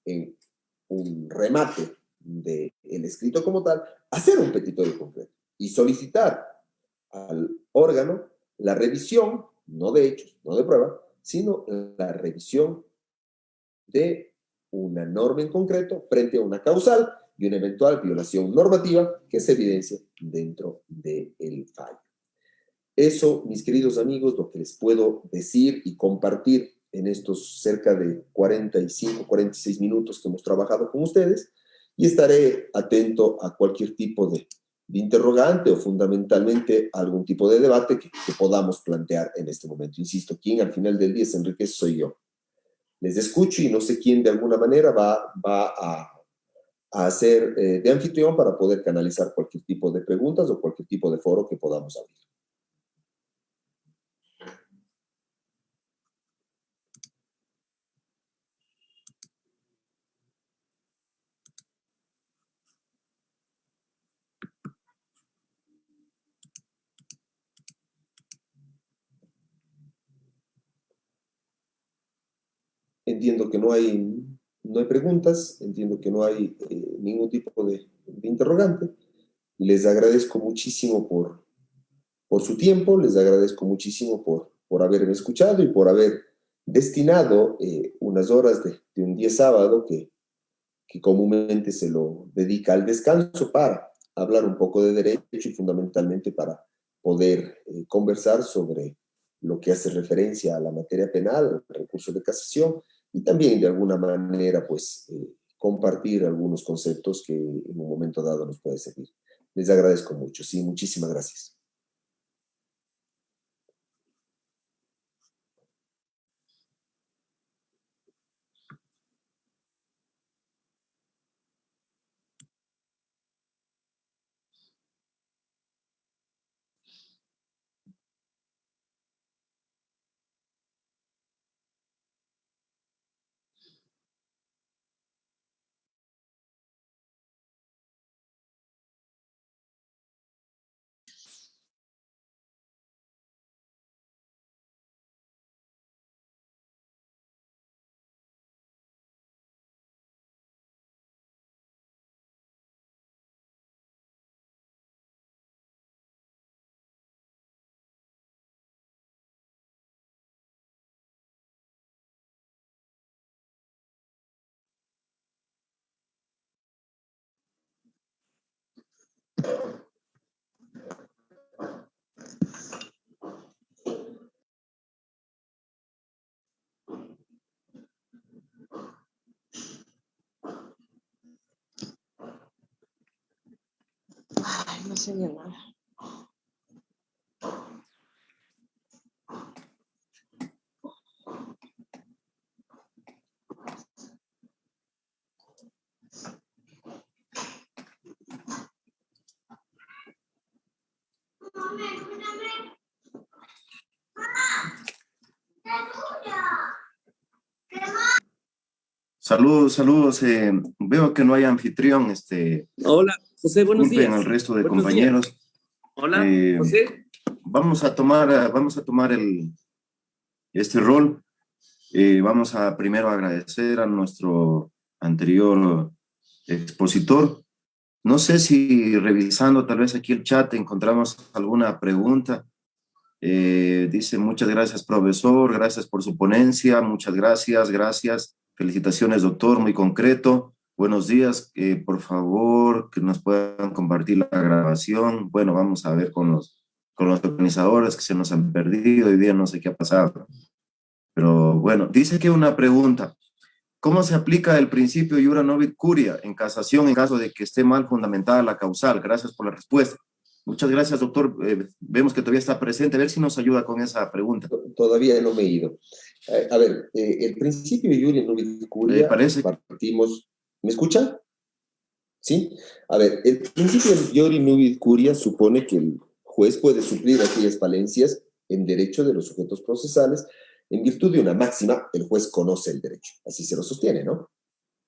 en un remate del escrito como tal, hacer un petitorio concreto y solicitar al órgano la revisión, no de hechos, no de prueba, sino la revisión de una norma en concreto frente a una causal y una eventual violación normativa que se evidencia dentro del fallo. Eso, mis queridos amigos, lo que les puedo decir y compartir en estos cerca de 45, 46 minutos que hemos trabajado con ustedes, y estaré atento a cualquier tipo de interrogante o fundamentalmente algún tipo de debate que podamos plantear en este momento. Insisto, quien al final del día se enriquece soy yo. Les escucho y no sé quién de alguna manera va a hacer de anfitrión para poder canalizar cualquier tipo de preguntas o cualquier tipo de foro que podamos abrir. entiendo que no hay preguntas, entiendo que no hay ningún tipo de interrogante. Les agradezco muchísimo por su tiempo, les agradezco muchísimo por haberme escuchado y por haber destinado unas horas de un día sábado que comúnmente se lo dedica al descanso para hablar un poco de derecho y fundamentalmente para poder conversar sobre lo que hace referencia a la materia penal, el recurso de casación y también de alguna manera pues compartir algunos conceptos que en un momento dado nos puede servir. Les agradezco mucho. Sí, muchísimas gracias. Ay, no sé ni nada. Saludos, saludos. Veo que no hay anfitrión. Hola, José, buenos Disculpen días. al resto de Buenos compañeros. días. Hola, Eh, José. Vamos a tomar este rol. Vamos a primero agradecer a nuestro anterior expositor. No sé si revisando tal vez aquí el chat encontramos alguna pregunta. Dice, muchas gracias, profesor, gracias por su ponencia, muchas gracias, gracias. Felicitaciones, doctor, muy concreto. Buenos días, por favor, que nos puedan compartir la grabación. Bueno, vamos a ver con los organizadores que se nos han perdido, hoy día no sé qué ha pasado. Pero bueno, dice que una pregunta. ¿Cómo se aplica el principio iura novit curia en casación en caso de que esté mal fundamentada la causal? Gracias por la respuesta. Muchas gracias, doctor. Vemos que todavía está presente. A ver si nos ayuda con esa pregunta. Todavía no me he ido. A ver, el principio de iura novit curia, Parece que... partimos... ¿Me escuchan? ¿Sí? A ver, el principio de iura novit curia supone que el juez puede suplir aquellas falencias en derecho de los sujetos procesales. En virtud de una máxima, el juez conoce el derecho. Así se lo sostiene, ¿no?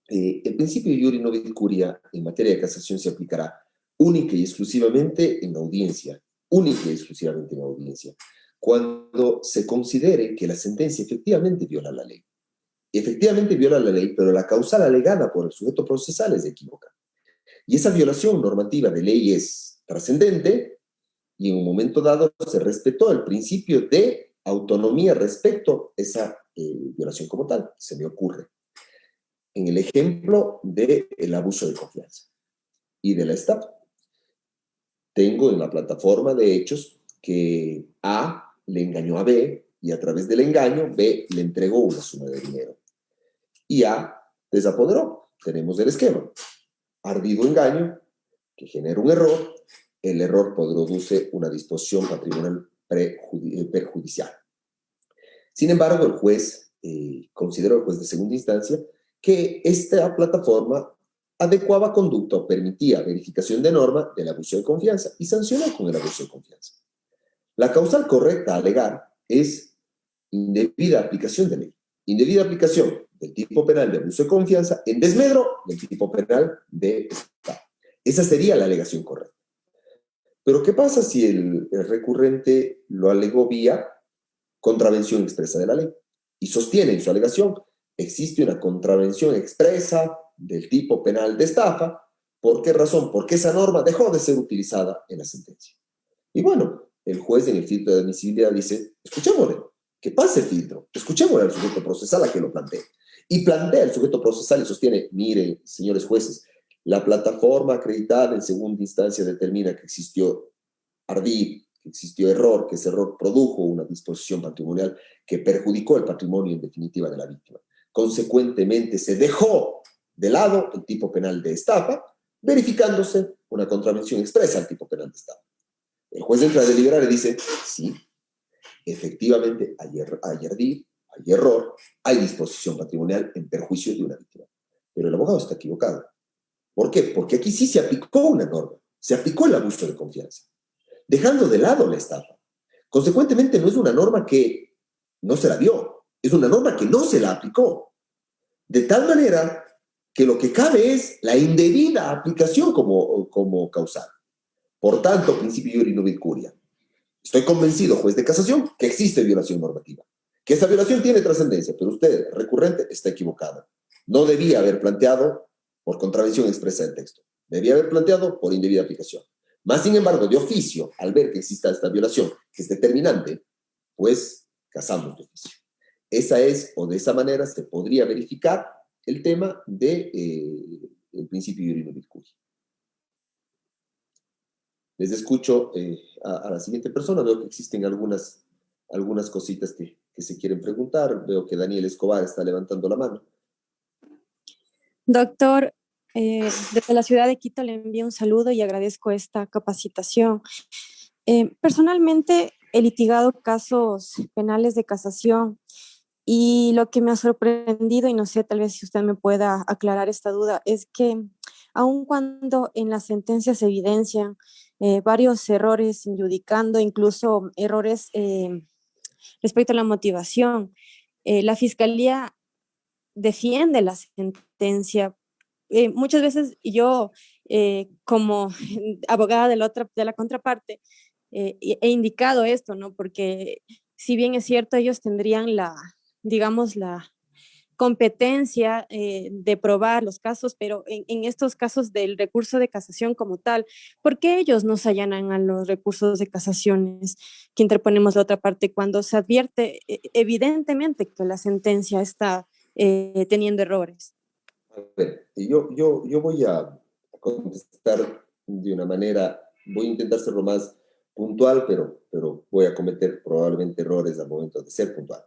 El principio de iura novit curia en materia de casación se aplicará única y exclusivamente en audiencia, única y exclusivamente en audiencia, cuando se considere que la sentencia efectivamente viola la ley. Efectivamente viola la ley, pero la causal alegada por el sujeto procesal es equívoca. Y esa violación normativa de ley es trascendente y en un momento dado se respetó el principio de autonomía respecto a esa violación como tal. Se me ocurre en el ejemplo del abuso de confianza y de la estafa. Tengo en la plataforma de hechos que A le engañó a B y a través del engaño B le entregó una suma de dinero. Y A desapoderó. Tenemos el esquema. Ardido engaño que genera un error. El error produce una disposición patrimonial perjudicial. Sin embargo, el juez, consideró el juez de segunda instancia, que esta plataforma adecuaba conducta o permitía verificación de norma del abuso de confianza y sancionó con el abuso de confianza. La causal correcta a alegar es indebida aplicación de ley. Indebida aplicación del tipo penal de abuso de confianza en desmedro del tipo penal de Estado. Esa sería la alegación correcta. Pero ¿qué pasa si el recurrente lo alegó vía contravención expresa de la ley? Y sostiene en su alegación existe una contravención expresa del tipo penal de estafa. ¿Por qué razón? Porque esa norma dejó de ser utilizada en la sentencia. Y bueno, el juez en el filtro de admisibilidad dice, escuchémosle, que pase el filtro, escuchémosle al sujeto procesal a que lo plantee. Y plantea el sujeto procesal y sostiene, miren, señores jueces, la plataforma acreditada en segunda instancia determina que existió ardid, que existió error, que ese error produjo una disposición patrimonial que perjudicó el patrimonio en definitiva de la víctima. Consecuentemente, se dejó de lado el tipo penal de estafa, verificándose una contravención expresa al tipo penal de estafa. El juez entra a deliberar y dice, sí, efectivamente hay ardid, hay error, hay disposición patrimonial en perjuicio de una víctima. Pero el abogado está equivocado. ¿Por qué? Porque aquí sí se aplicó una norma, se aplicó el abuso de confianza, dejando de lado la estafa. Consecuentemente, no es una norma que no se la dio, es una norma que no se la aplicó. De tal manera que lo que cabe es la indebida aplicación como causal. Por tanto, principio iure novit curia. Estoy convencido, juez de casación, que existe violación normativa, que esa violación tiene trascendencia, pero usted, recurrente, está equivocado. No debía haber planteado por contravención expresa del texto. Debía haber planteado por indebida aplicación. Más sin embargo, de oficio, al ver que exista esta violación, que es determinante, pues casamos de oficio. Esa es, o de esa manera, se podría verificar el tema del principio iure novit curia. Les escucho a la siguiente persona. Veo que existen algunas cositas que se quieren preguntar. Veo que Daniel Escobar está levantando la mano. Doctor, desde la ciudad de Quito le envío un saludo y agradezco esta capacitación. Personalmente he litigado casos penales de casación y lo que me ha sorprendido, y no sé, tal vez si usted me pueda aclarar esta duda, es que aun cuando en las sentencias se evidencian varios errores injudicando, incluso errores respecto a la motivación, la Fiscalía defiende la sentencia. Muchas veces yo, como abogada de la contraparte, he indicado esto, ¿no? Porque si bien es cierto, ellos tendrían digamos, la competencia de probar los casos, pero en estos casos del recurso de casación como tal, ¿por qué ellos no se allanan a los recursos de casaciones que interponemos la otra parte cuando se advierte evidentemente que la sentencia está teniendo errores? A ver, yo voy a contestar de una manera, voy a intentar ser lo más puntual, pero voy a cometer probablemente errores al momento de ser puntual.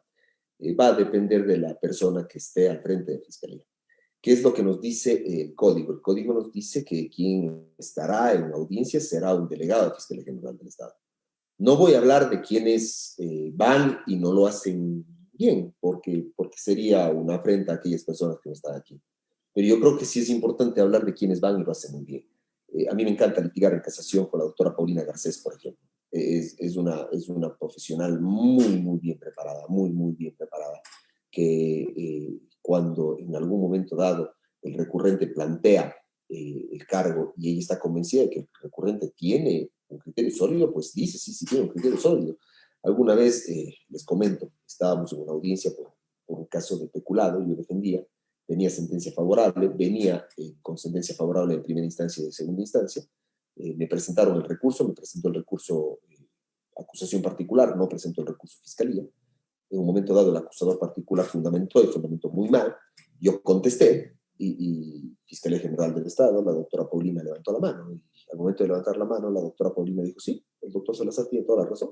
Va a depender de la persona que esté al frente de Fiscalía. ¿Qué es lo que nos dice el código? El código nos dice que quien estará en audiencia será un delegado de Fiscalía General del Estado. No voy a hablar de quienes van y no lo hacen bien, porque sería una afrenta a aquellas personas que no están aquí. Pero yo creo que sí es importante hablar de quienes van y lo hacen muy bien. A mí me encanta litigar en casación con la doctora Paulina Garcés, por ejemplo. Es una profesional muy bien preparada, muy bien preparada, que cuando en algún momento dado el recurrente plantea el cargo y ella está convencida de que el recurrente tiene un criterio sólido, pues dice, sí, tiene un criterio sólido. Alguna vez, les comento, estábamos en una audiencia por un caso de peculado, yo defendía, tenía sentencia favorable, venía con sentencia favorable de primera instancia y de segunda instancia, me presentaron el recurso, me presentó el recurso acusación particular, no presentó el recurso fiscalía. En un momento dado el acusador particular fundamentó muy mal, yo contesté y Fiscalía General del Estado, la doctora Paulina levantó la mano y al momento de levantar la mano la doctora Paulina dijo, sí, el doctor Salazar tiene toda la razón.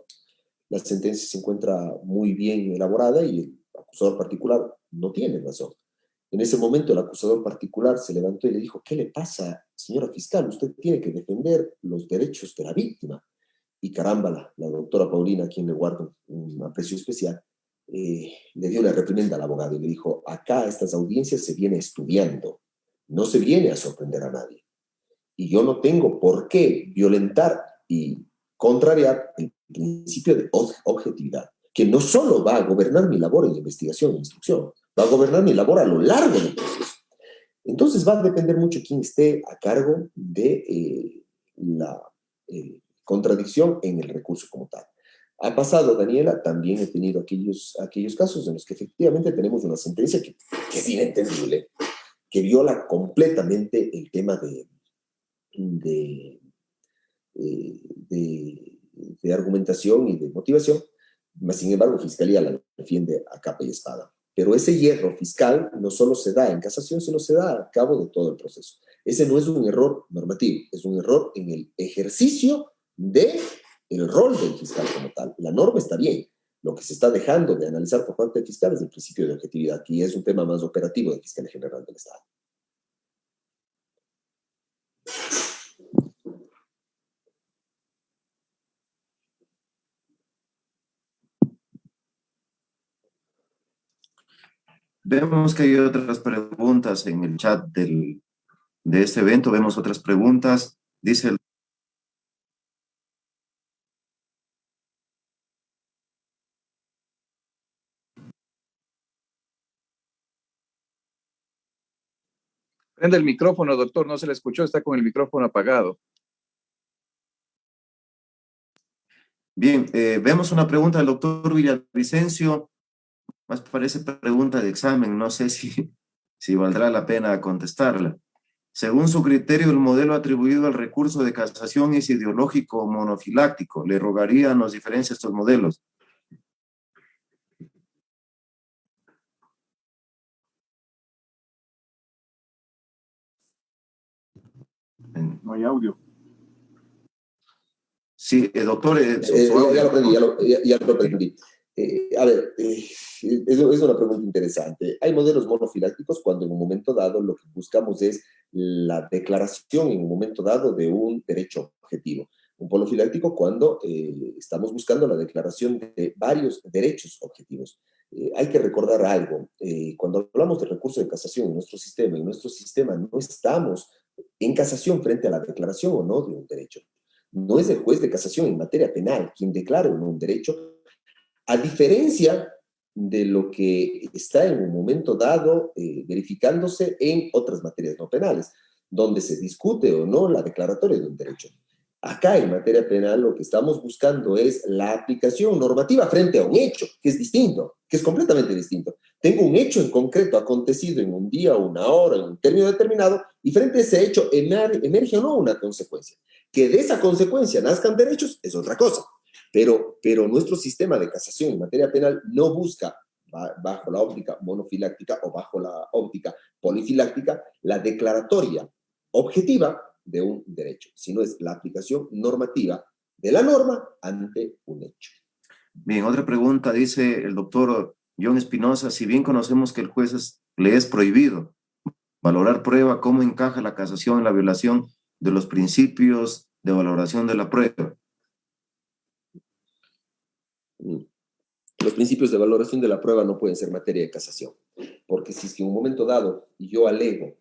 La sentencia se encuentra muy bien elaborada y el acusador particular no tiene razón. En ese momento el acusador particular se levantó y le dijo, ¿qué le pasa, señora fiscal? Usted tiene que defender los derechos de la víctima. Y caramba, la doctora Paulina, a quien le guardo un aprecio especial, le dio una reprimenda al abogado y le dijo, acá a estas audiencias se viene estudiando, no se viene a sorprender a nadie. Y yo no tengo por qué violentar y contrariar el principio de objetividad, que no solo va a gobernar mi labor en investigación e instrucción, va a gobernar mi labor a lo largo del proceso. Entonces va a depender mucho quién esté a cargo de la contradicción en el recurso como tal. Ha pasado, Daniela, también he tenido aquellos casos en los que efectivamente tenemos una sentencia que es inentendible, que viola completamente el tema de, de argumentación y de motivación, mas sin embargo Fiscalía la defiende a capa y espada. Pero ese hierro fiscal no solo se da en casación, sino se da a cabo de todo el proceso. Ese no es un error normativo, es un error en el ejercicio del rol del fiscal como tal. La norma está bien. Lo que se está dejando de analizar por parte del fiscal es el principio de objetividad, que es un tema más operativo del fiscal general del Estado. Vemos que hay otras preguntas en el chat de este evento. Vemos otras preguntas. Dice el... Prende el micrófono, doctor, no se le escuchó, está con el micrófono apagado. Bien, vemos una pregunta del doctor Villavicencio. Más parece pregunta de examen, no sé si valdrá la pena contestarla. Según su criterio, el modelo atribuido al recurso de casación es ideológico o monofiláctico. Le rogaría nos diferencie estos modelos. No hay audio. Sí, doctor. Ya lo aprendí, ya lo aprendí. A ver, es una pregunta interesante. Hay modelos monofilácticos cuando en un momento dado lo que buscamos es la declaración en un momento dado de un derecho objetivo. Un polifiláctico cuando estamos buscando la declaración de varios derechos objetivos. Hay que recordar algo. Cuando hablamos de recurso de casación en nuestro sistema no estamos en casación frente a la declaración o no de un derecho. No es el juez de casación en materia penal quien declara o no un derecho, a diferencia de lo que está en un momento dado verificándose en otras materias no penales, donde se discute o no la declaratoria de un derecho. Acá en materia penal lo que estamos buscando es la aplicación normativa frente a un hecho, que es distinto, que es completamente distinto. Tengo un hecho en concreto acontecido en un día, una hora, en un término determinado, y frente a ese hecho emerge o no una consecuencia. Que de esa consecuencia nazcan derechos es otra cosa. Pero nuestro sistema de casación en materia penal no busca, bajo la óptica monofiláctica o bajo la óptica polifiláctica, la declaratoria objetiva de un derecho, sino es la aplicación normativa de la norma ante un hecho. Bien, otra pregunta, dice el doctor John Espinosa, si bien conocemos que el juez le es prohibido valorar prueba, ¿cómo encaja la casación en la violación de los principios de valoración de la prueba? Los principios de valoración de la prueba no pueden ser materia de casación, porque si es que en un momento dado yo alego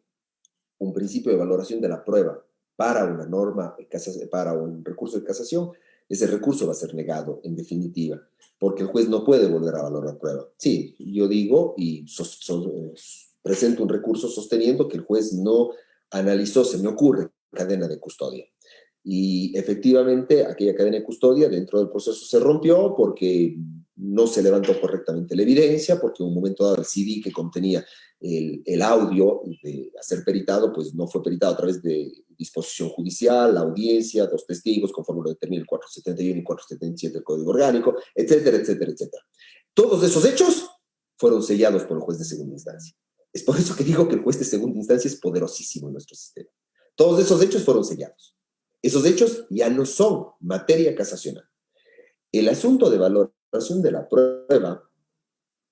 un principio de valoración de la prueba para una norma, para un recurso de casación, ese recurso va a ser negado en definitiva, porque el juez no puede volver a valorar la prueba. Sí, yo digo y presento un recurso sosteniendo que el juez no analizó, se me ocurre, cadena de custodia. Y efectivamente aquella cadena de custodia dentro del proceso se rompió porque no se levantó correctamente la evidencia, porque en un momento dado el CD que contenía el audio de hacer peritado, pues no fue peritado a través de disposición judicial, la audiencia, dos testigos, conforme lo determina el 471 y 477 del Código Orgánico, etcétera, etcétera, etcétera. Todos esos hechos fueron sellados por el juez de segunda instancia. Es por eso que digo que el juez de segunda instancia es poderosísimo en nuestro sistema. Todos esos hechos fueron sellados. Esos hechos ya no son materia casacional. El asunto de valoración de la prueba,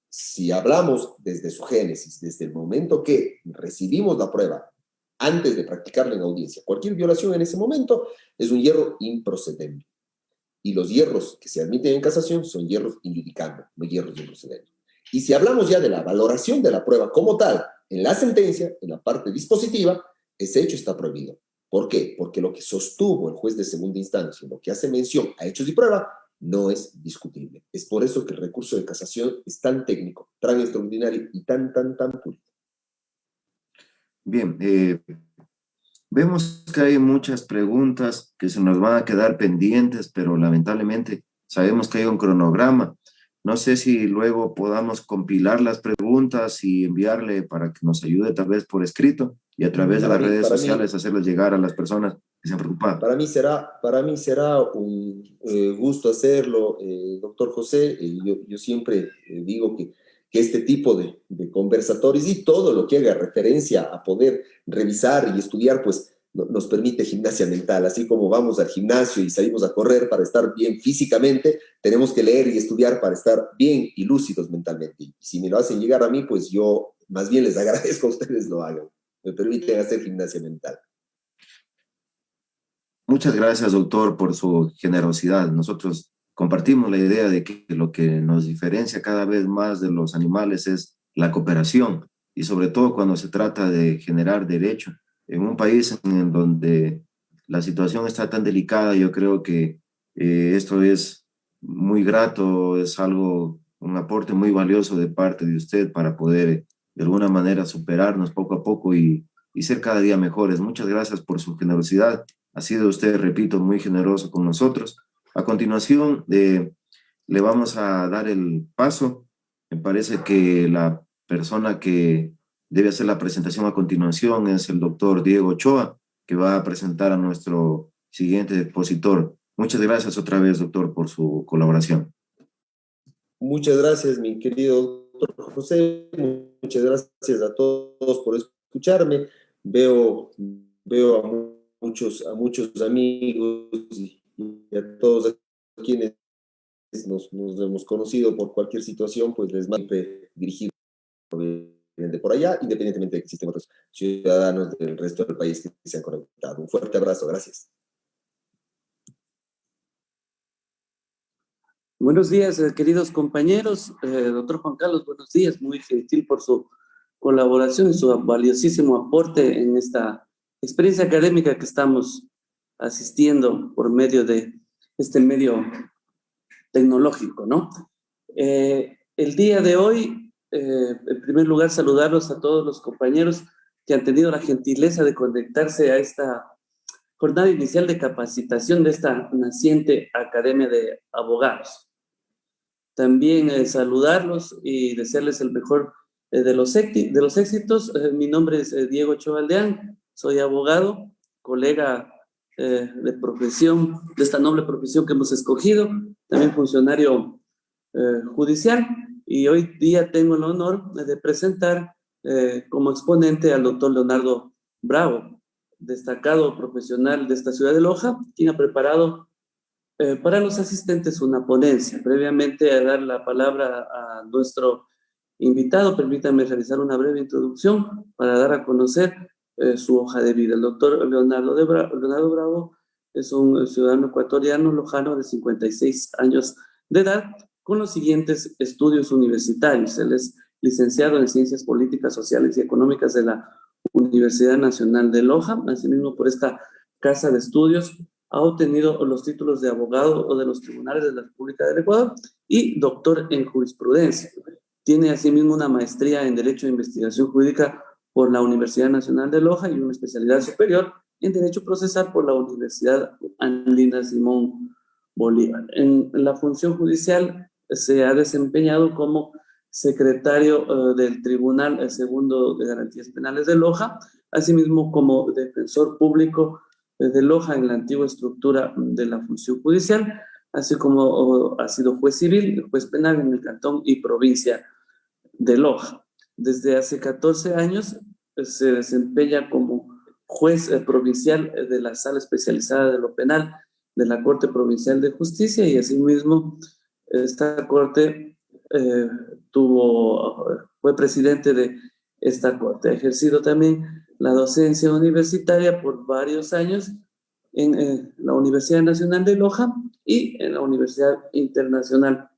si hablamos desde su génesis, desde el momento que recibimos la prueba, antes de practicarla en audiencia, cualquier violación en ese momento es un hierro improcedente. Y los hierros que se admiten en casación son hierros injudicando, no hierros improcedentes. Y si hablamos ya de la valoración de la prueba como tal, en la sentencia, en la parte dispositiva, ese hecho está prohibido. ¿Por qué? Porque lo que sostuvo el juez de segunda instancia, lo que hace mención a hechos y prueba, no es discutible. Es por eso que el recurso de casación es tan técnico, tan extraordinario y tan puro. Bien, vemos que hay muchas preguntas que se nos van a quedar pendientes, pero lamentablemente sabemos que hay un cronograma. No sé si luego podamos compilar las preguntas y enviarle para que nos ayude tal vez por escrito y a través de las redes sociales hacerles llegar a las personas que se han preocupado. Para mí será un gusto hacerlo, doctor José. Yo siempre digo que este tipo de conversatorios y todo lo que haga referencia a poder revisar y estudiar, pues nos permite gimnasia mental. Así como vamos al gimnasio y salimos a correr para estar bien físicamente, tenemos que leer y estudiar para estar bien y lúcidos mentalmente. Y si me lo hacen llegar a mí, pues yo más bien les agradezco a ustedes lo hagan. Me permiten hacer gimnasia mental. Muchas gracias, doctor, por su generosidad. Nosotros compartimos la idea de que lo que nos diferencia cada vez más de los animales es la cooperación, y sobre todo cuando se trata de generar derecho. En un país en donde la situación está tan delicada, yo creo que esto es muy grato, es algo, un aporte muy valioso de parte de usted para poder de alguna manera superarnos poco a poco y ser cada día mejores. Muchas gracias por su generosidad. Ha sido usted, repito, muy generoso con nosotros. A continuación, le vamos a dar el paso. Me parece que la persona que debe hacer la presentación a continuación es el doctor Diego Ochoa, que va a presentar a nuestro siguiente expositor. Muchas gracias otra vez, doctor, por su colaboración. Muchas gracias, mi querido doctor José. Muchas gracias a todos por escucharme. Veo a muchos amigos y a todos a quienes nos hemos conocido por cualquier situación, pues les mando dirigido por allá, independientemente de que existen otros ciudadanos del resto del país que se han conectado. Un fuerte abrazo, gracias. Buenos días, queridos compañeros. Doctor Juan Carlos, buenos días. Muy gentil por su colaboración y su valiosísimo aporte en esta experiencia académica que estamos asistiendo por medio de este medio tecnológico, ¿no? El día de hoy, en primer lugar, saludarlos a todos los compañeros que han tenido la gentileza de conectarse a esta jornada inicial de capacitación de esta naciente Academia de Abogados. También saludarlos y desearles el mejor de los éxitos. Mi nombre es Diego Ochoa Aldeán, soy abogado, colega de profesión, de esta noble profesión que hemos escogido, también funcionario judicial, y hoy día tengo el honor de presentar como exponente al doctor Leonardo Bravo, destacado profesional de esta ciudad de Loja, quien ha preparado para los asistentes una ponencia. Previamente a dar la palabra a nuestro invitado, permítanme realizar una breve introducción para dar a conocer su hoja de vida. El doctor Leonardo Bravo es un ciudadano ecuatoriano lojano de 56 años de edad, con los siguientes estudios universitarios. Él es licenciado en Ciencias Políticas, Sociales y Económicas de la Universidad Nacional de Loja. Asimismo, por esta casa de estudios ha obtenido los títulos de abogado o de los tribunales de la República del Ecuador y doctor en jurisprudencia. Tiene asimismo una maestría en Derecho de Investigación Jurídica por la Universidad Nacional de Loja y una especialidad superior en Derecho Procesal por la Universidad Andina Simón Bolívar. En la función judicial se ha desempeñado como secretario del Tribunal Segundo de Garantías Penales de Loja, asimismo como defensor público de Loja en la antigua estructura de la función judicial, así como ha sido juez civil, juez penal en el cantón y provincia de Loja. Desde hace 14 años se desempeña como juez provincial de la Sala Especializada de lo Penal de la Corte Provincial de Justicia, y asimismo esta corte fue presidente de esta corte. Ha ejercido también la docencia universitaria por varios años en la Universidad Nacional de Loja y en la Universidad Internacional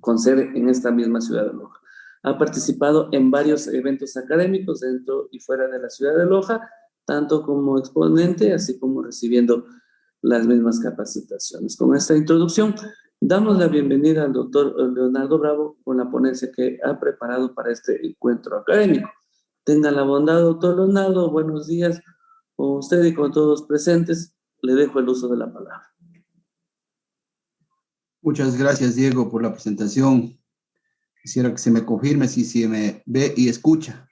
con sede en esta misma ciudad de Loja. Ha participado en varios eventos académicos dentro y fuera de la ciudad de Loja, tanto como exponente, así como recibiendo las mismas capacitaciones. Con esta introducción, damos la bienvenida al doctor Leonardo Bravo con la ponencia que ha preparado para este encuentro académico. Tengan la bondad, doctor Leonardo, buenos días con usted y con todos presentes. Le dejo el uso de la palabra. Muchas gracias, Diego, por la presentación. Quisiera que se me confirme si se me ve y escucha.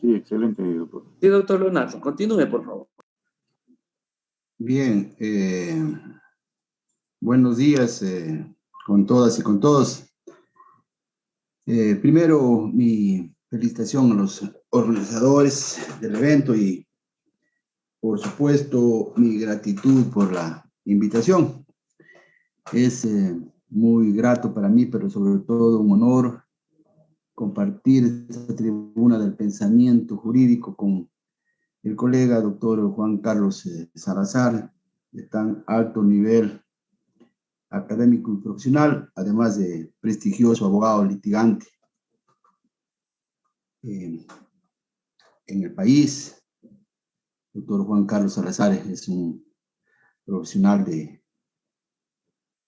Sí, excelente, doctor. Sí, doctor Leonardo, continúe, por favor. Bien, buenos días con todas y con todos. Primero, mi felicitación a los organizadores del evento y, por supuesto, mi gratitud por la invitación. Es muy grato para mí, pero sobre todo un honor compartir esta tribuna del pensamiento jurídico con el colega doctor Juan Carlos Salazar, de tan alto nivel académico y profesional, además de prestigioso abogado litigante en el país. Doctor Juan Carlos Salazar es un profesional de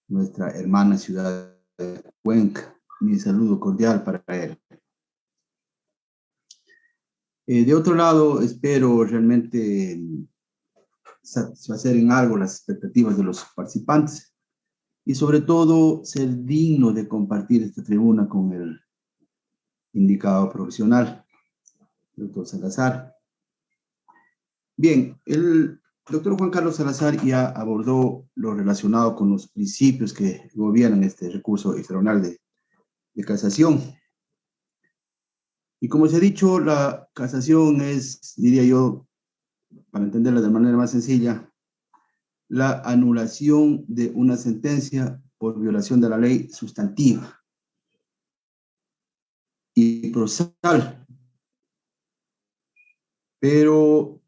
nuestra hermana ciudad de Cuenca. Mi saludo cordial para él. De otro lado, espero realmente satisfacer en algo las expectativas de los participantes y sobre todo ser digno de compartir esta tribuna con el indicado profesional, doctor Salazar. Bien, el doctor Juan Carlos Salazar ya abordó lo relacionado con los principios que gobiernan este recurso extraordinario de casación. Y como se ha dicho, la casación es, diría yo, para entenderla de manera más sencilla, la anulación de una sentencia por violación de la ley sustantiva y procesal. Pero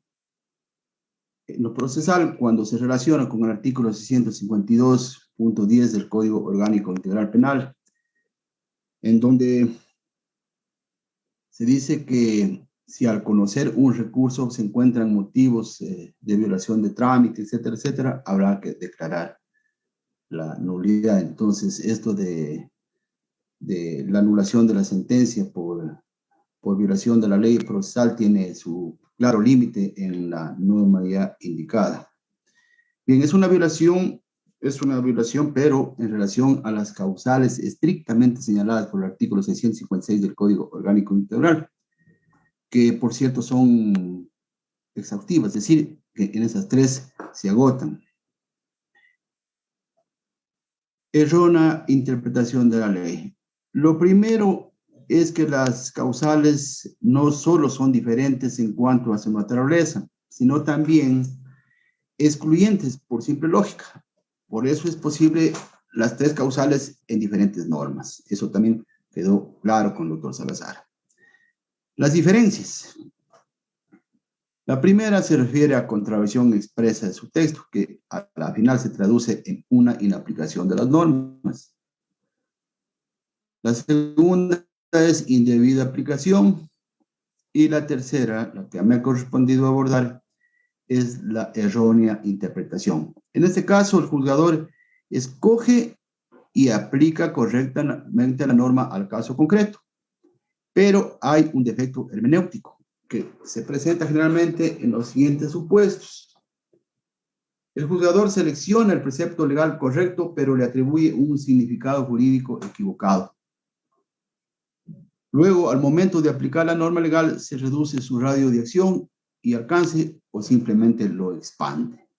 en lo procesal, cuando se relaciona con el artículo 652.10 del Código Orgánico Integral Penal, en donde se dice que si al conocer un recurso se encuentran motivos de violación de trámite, etcétera, etcétera, habrá que declarar la nulidad. Entonces, esto de la anulación de la sentencia por violación de la ley procesal tiene su claro límite en la norma ya indicada. Bien, es una violación, pero en relación a las causales estrictamente señaladas por el artículo 656 del Código Orgánico Integral, que por cierto son exhaustivas, es decir, que en esas tres se agotan. Errónea interpretación de la ley. Lo primero es que las causales no solo son diferentes en cuanto a su naturaleza, sino también excluyentes por simple lógica. Por eso es posible las tres causales en diferentes normas. Eso también quedó claro con el doctor Salazar. Las diferencias. La primera se refiere a contravención expresa de su texto, que a la final se traduce en una inaplicación de las normas. La segunda es indebida aplicación. Y la tercera, la que me ha correspondido abordar, es la errónea interpretación. En este caso, el juzgador escoge y aplica correctamente la norma al caso concreto, pero hay un defecto hermenéutico que se presenta generalmente en los siguientes supuestos. El juzgador selecciona el precepto legal correcto, pero le atribuye un significado jurídico equivocado. Luego, al momento de aplicar la norma legal, se reduce su radio de acción y alcance o simplemente lo expande.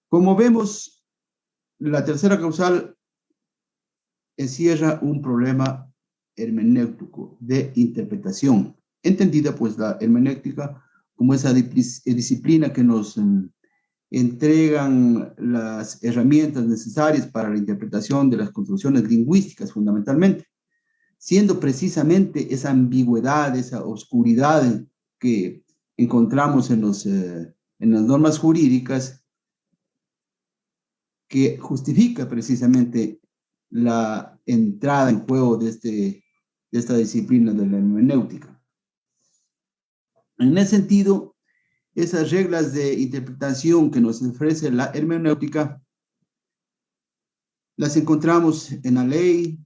Como vemos, la tercera causal encierra un problema hermenéutico de interpretación, entendida pues la hermenéutica como esa disciplina que nos entregan las herramientas necesarias para la interpretación de las construcciones lingüísticas fundamentalmente, siendo precisamente esa ambigüedad, esa oscuridad que encontramos en las normas jurídicas que justifica precisamente la entrada en juego de esta disciplina de la hermenéutica. En ese sentido, esas reglas de interpretación que nos ofrece la hermenéutica las encontramos en la ley,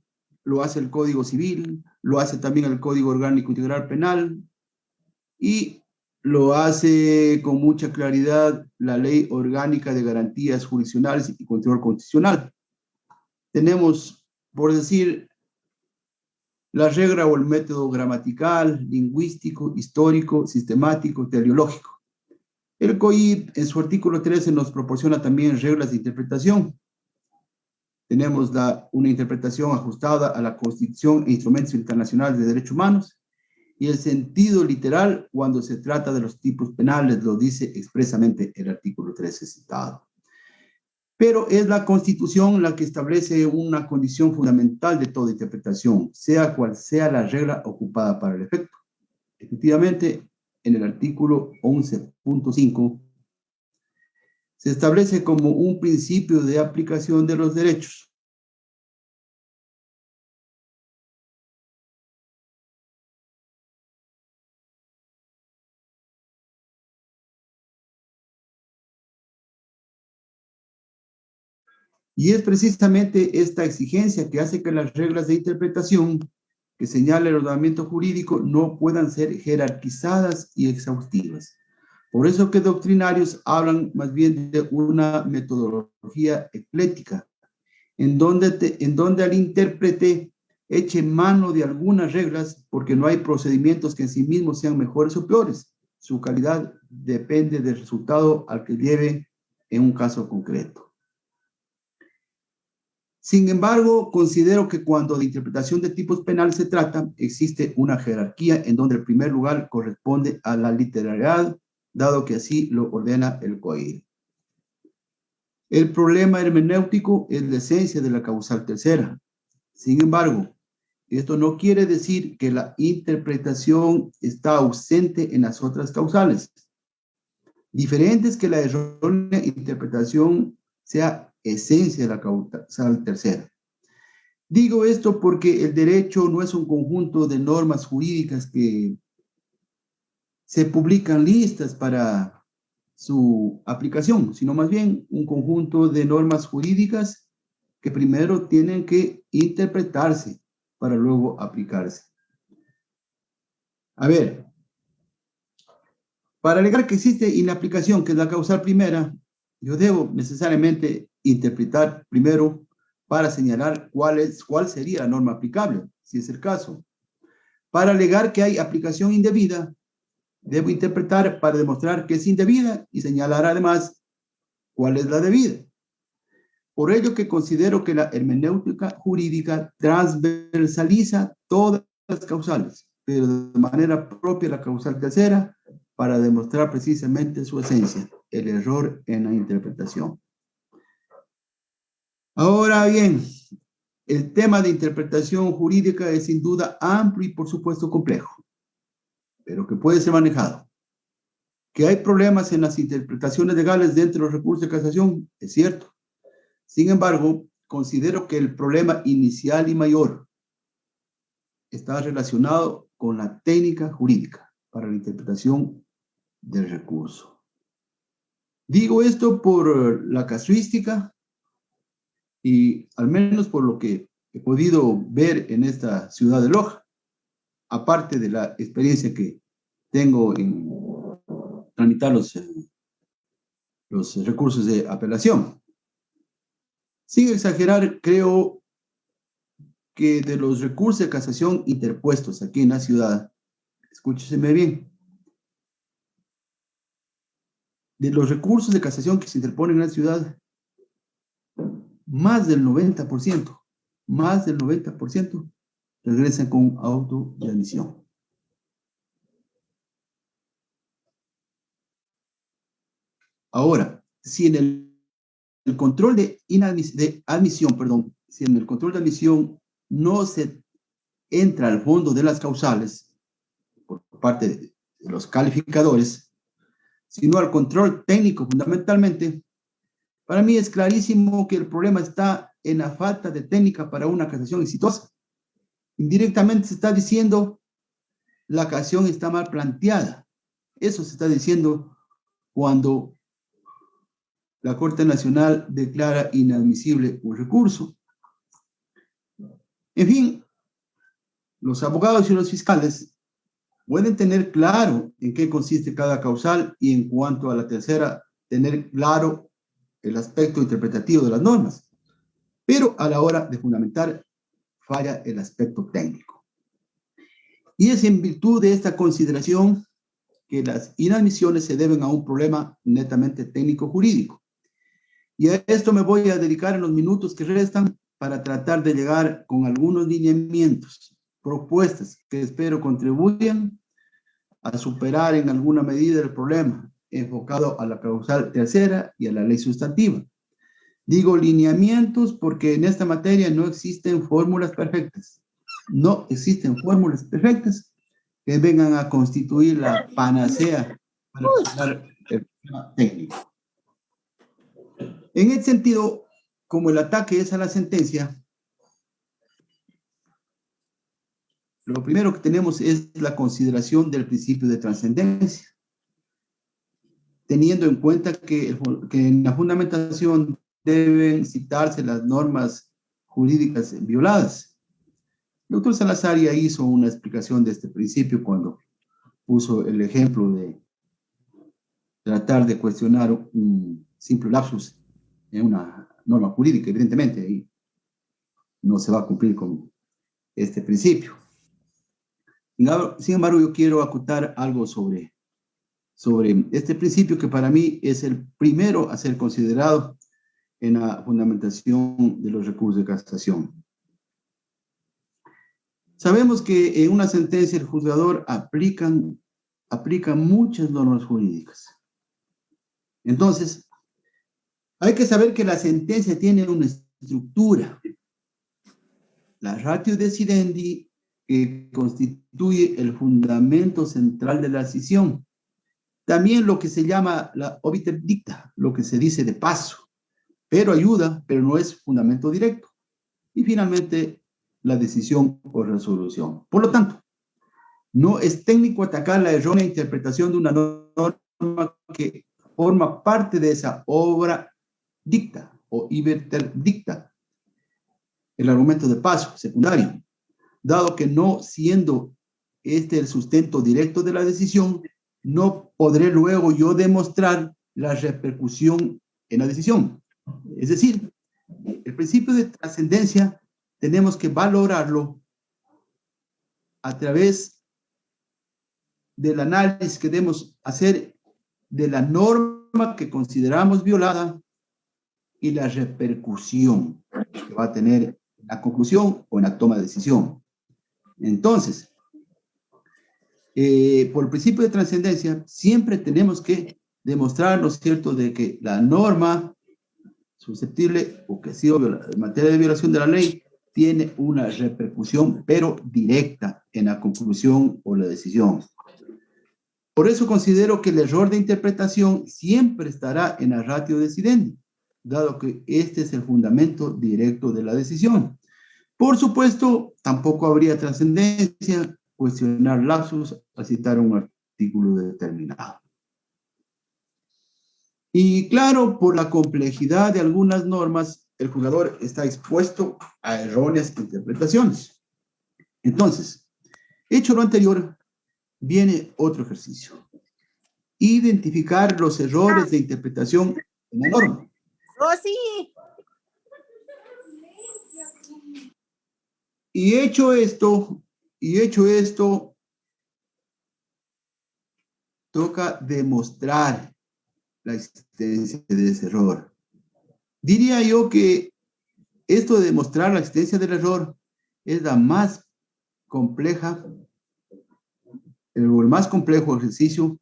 lo hace el Código Civil, lo hace también el Código Orgánico Integral Penal y lo hace con mucha claridad la Ley Orgánica de Garantías Jurisdiccionales y Control Constitucional. Tenemos, por decir, la regla o el método gramatical, lingüístico, histórico, sistemático, teleológico. El COIP, en su artículo 13, nos proporciona también reglas de interpretación. Tenemos una interpretación ajustada a la Constitución e instrumentos internacionales de derechos humanos, y el sentido literal cuando se trata de los tipos penales, lo dice expresamente el artículo 13 citado. Pero es la Constitución la que establece una condición fundamental de toda interpretación, sea cual sea la regla ocupada para el efecto. Efectivamente, en el artículo 11.5 se establece como un principio de aplicación de los derechos. Y es precisamente esta exigencia que hace que las reglas de interpretación que señala el ordenamiento jurídico no puedan ser jerarquizadas y exhaustivas. Por eso que doctrinarios hablan más bien de una metodología ecléctica, en donde al intérprete eche mano de algunas reglas, porque no hay procedimientos que en sí mismos sean mejores o peores. Su calidad depende del resultado al que lleve en un caso concreto. Sin embargo, considero que cuando de interpretación de tipos penales se trata, existe una jerarquía en donde el primer lugar corresponde a la literalidad, dado que así lo ordena el COIP. El problema hermenéutico es la esencia de la causal tercera. Sin embargo, esto no quiere decir que la interpretación está ausente en las otras causales. Diferente es que la errónea interpretación sea esencia de la causal tercera. Digo esto porque el derecho no es un conjunto de normas jurídicas que se publican listas para su aplicación, sino más bien un conjunto de normas jurídicas que primero tienen que interpretarse para luego aplicarse. A ver, para alegar que existe inaplicación, que es la causal primera, yo debo necesariamente interpretar primero para señalar cuál sería la norma aplicable, si es el caso. Para alegar que hay aplicación indebida, debo interpretar para demostrar que es indebida y señalar además cuál es la debida. Por ello que considero que la hermenéutica jurídica transversaliza todas las causales, pero de manera propia la causal tercera, para demostrar precisamente su esencia, el error en la interpretación. Ahora bien, el tema de interpretación jurídica es sin duda amplio y por supuesto complejo, pero que puede ser manejado. Que hay problemas en las interpretaciones legales dentro de los recursos de casación, es cierto. Sin embargo, considero que el problema inicial y mayor está relacionado con la técnica jurídica para la interpretación del recurso. Digo esto por la casuística y al menos por lo que he podido ver en esta ciudad de Loja, aparte de la experiencia que tengo en tramitar los recursos de apelación. Sin exagerar, creo que de los recursos de casación interpuestos aquí en la ciudad, escúcheseme bien, de los recursos de casación que se interponen en la ciudad, más del 90% regresan con auto de admisión. Ahora, si en el control de admisión, si en el control de admisión no se entra al fondo de las causales por parte de los calificadores, sino al control técnico fundamentalmente, para mí es clarísimo que el problema está en la falta de técnica para una casación exitosa. Indirectamente se está diciendo la casación está mal planteada. Eso se está diciendo cuando la Corte Nacional declara inadmisible un recurso. En fin, los abogados y los fiscales pueden tener claro en qué consiste cada causal y en cuanto a la tercera, tener claro el aspecto interpretativo de las normas. Pero a la hora de fundamentar, falla el aspecto técnico. Y es en virtud de esta consideración que las inadmisiones se deben a un problema netamente técnico-jurídico. Y a esto me voy a dedicar en los minutos que restan para tratar de llegar con algunos lineamientos, propuestas que espero contribuyan a superar en alguna medida el problema enfocado a la causal tercera y a la ley sustantiva. Digo lineamientos porque en esta materia no existen fórmulas perfectas. No existen fórmulas perfectas que vengan a constituir la panacea para resolver el problema técnico. En ese sentido, como el ataque es a la sentencia, lo primero que tenemos es la consideración del principio de trascendencia, teniendo en cuenta que en la fundamentación deben citarse las normas jurídicas violadas. El doctor Salazar ya hizo una explicación de este principio cuando puso el ejemplo de tratar de cuestionar un simple lapsus en una norma jurídica. Evidentemente, ahí no se va a cumplir con este principio. Sin embargo, yo quiero acotar algo sobre este principio que para mí es el primero a ser considerado en la fundamentación de los recursos de casación. Sabemos que en una sentencia el juzgador aplica muchas normas jurídicas. Entonces, hay que saber que la sentencia tiene una estructura. La ratio decidendi, que constituye el fundamento central de la decisión. También lo que se llama la obiter dicta, lo que se dice de paso, pero ayuda, pero no es fundamento directo. Y finalmente, la decisión o resolución. Por lo tanto, no es técnico atacar la errónea interpretación de una norma que forma parte de esa obra dicta o obiter dicta, el argumento de paso secundario, dado que no siendo este el sustento directo de la decisión, no podré luego yo demostrar la repercusión en la decisión. Es decir, el principio de trascendencia tenemos que valorarlo a través del análisis que debemos hacer de la norma que consideramos violada y la repercusión que va a tener en la conclusión o en la toma de decisión. Entonces, por el principio de trascendencia, siempre tenemos que demostrar, ¿no es cierto?, de que la norma susceptible o que ha sido en materia de violación de la ley tiene una repercusión, pero directa en la conclusión o la decisión. Por eso considero que el error de interpretación siempre estará en la ratio decidendi, dado que este es el fundamento directo de la decisión. Por supuesto, tampoco habría trascendencia cuestionar lapsus al citar un artículo determinado. Y claro, por la complejidad de algunas normas, el juzgador está expuesto a erróneas interpretaciones. Entonces, hecho lo anterior, viene otro ejercicio. Identificar los errores de interpretación en la norma. Rosy. Y hecho esto, toca demostrar la existencia de ese error. Diría yo que esto de demostrar la existencia del error es la más compleja, el más complejo ejercicio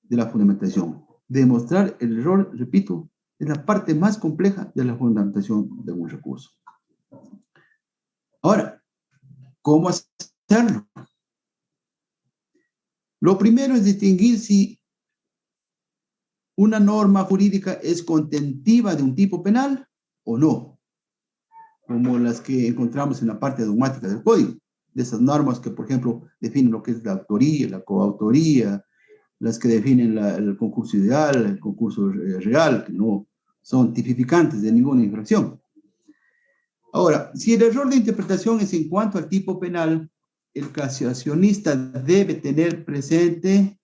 de la fundamentación. Demostrar el error, repito, es la parte más compleja de la fundamentación de un recurso. Ahora, ¿cómo hacerlo? Lo primero es distinguir si una norma jurídica es contentiva de un tipo penal o no, como las que encontramos en la parte dogmática del código, de esas normas que, por ejemplo, definen lo que es la autoría, la coautoría, las que definen el concurso ideal, el concurso real, que no son tipificantes de ninguna infracción. Ahora, si el error de interpretación es en cuanto al tipo penal, el casacionista debe tener presente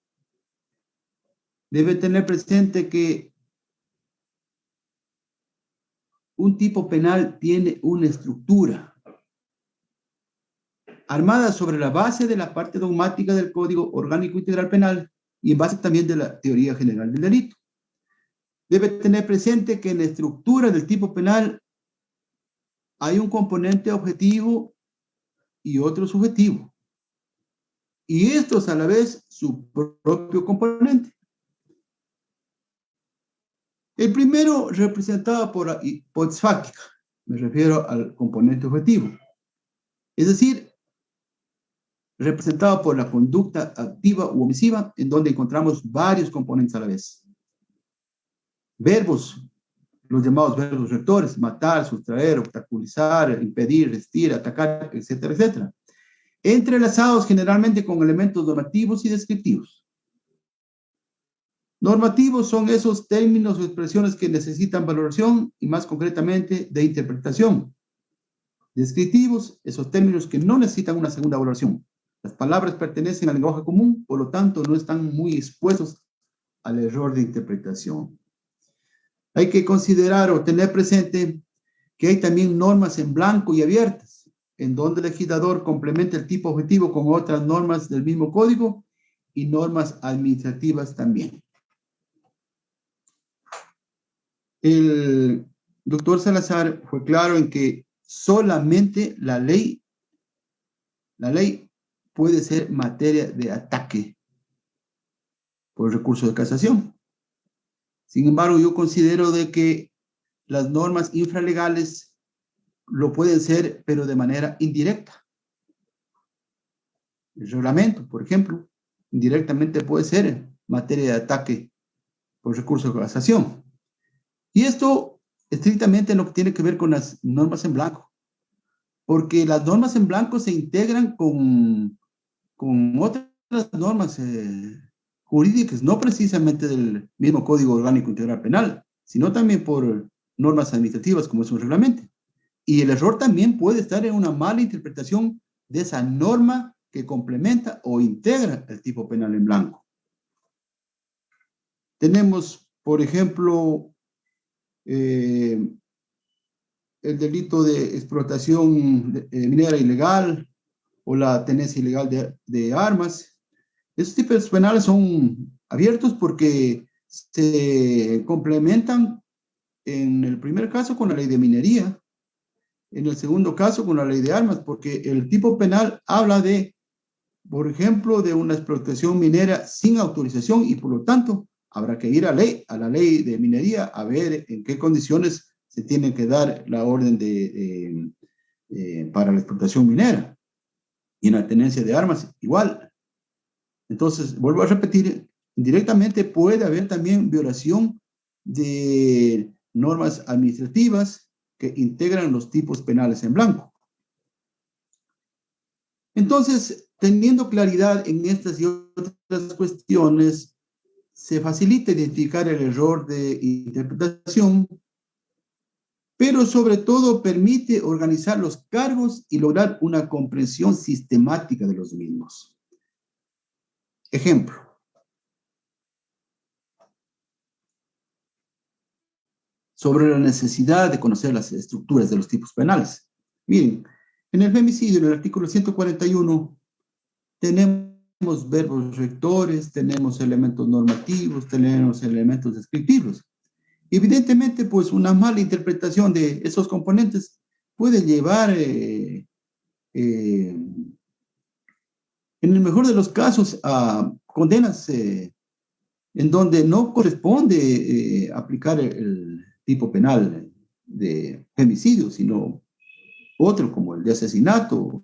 que un tipo penal tiene una estructura armada sobre la base de la parte dogmática del Código Orgánico Integral Penal y en base también de la teoría general del delito. Debe tener presente que en la estructura del tipo penal hay un componente objetivo y otro subjetivo. Y estos a la vez su propio componente. El primero representado por la hipótesis fáctica, me refiero al componente objetivo. Es decir, representado por la conducta activa u omisiva, en donde encontramos varios componentes a la vez. Verbos, los llamados verbos rectores, matar, sustraer, obstaculizar, impedir, resistir, atacar, etcétera, etcétera. Entrelazados generalmente con elementos normativos y descriptivos. Normativos son esos términos o expresiones que necesitan valoración y más concretamente de interpretación. Descriptivos, esos términos que no necesitan una segunda valoración. Las palabras pertenecen al lenguaje común, por lo tanto no están muy expuestos al error de interpretación. Hay que considerar o tener presente que hay también normas en blanco y abiertas, en donde el legislador complementa el tipo objetivo con otras normas del mismo código y normas administrativas también. El doctor Salazar fue claro en que solamente la ley puede ser materia de ataque por recurso de casación. Sin embargo, yo considero de que las normas infralegales lo pueden ser, pero de manera indirecta. El reglamento, por ejemplo, indirectamente puede ser materia de ataque por recurso de casación. Y esto estrictamente en lo que tiene que ver con las normas en blanco, porque las normas en blanco se integran con otras normas jurídicas, no precisamente del mismo Código Orgánico Integral Penal, sino también por normas administrativas como es un reglamento. Y el error también puede estar en una mala interpretación de esa norma que complementa o integra el tipo penal en blanco. Tenemos, por ejemplo, el delito de explotación minera ilegal o la tenencia ilegal de armas. Estos tipos penales son abiertos porque se complementan en el primer caso con la ley de minería, en el segundo caso con la ley de armas, porque el tipo penal habla de, por ejemplo, de una explotación minera sin autorización y por lo tanto habrá que ir a la ley de minería a ver en qué condiciones se tiene que dar la orden para la explotación minera. Y en la tenencia de armas, igual. Entonces, vuelvo a repetir, indirectamente puede haber también violación de normas administrativas que integran los tipos penales en blanco. Entonces, teniendo claridad en estas y otras cuestiones, se facilita identificar el error de interpretación, pero sobre todo permite organizar los cargos y lograr una comprensión sistemática de los mismos. Ejemplo. Sobre la necesidad de conocer las estructuras de los tipos penales. Miren, en el femicidio, en el artículo 141, tenemos verbos rectores, tenemos elementos normativos, tenemos elementos descriptivos. Evidentemente, pues una mala interpretación de esos componentes puede llevar, en el mejor de los casos, a condenas en donde no corresponde aplicar el tipo penal de femicidio, sino otro como el de asesinato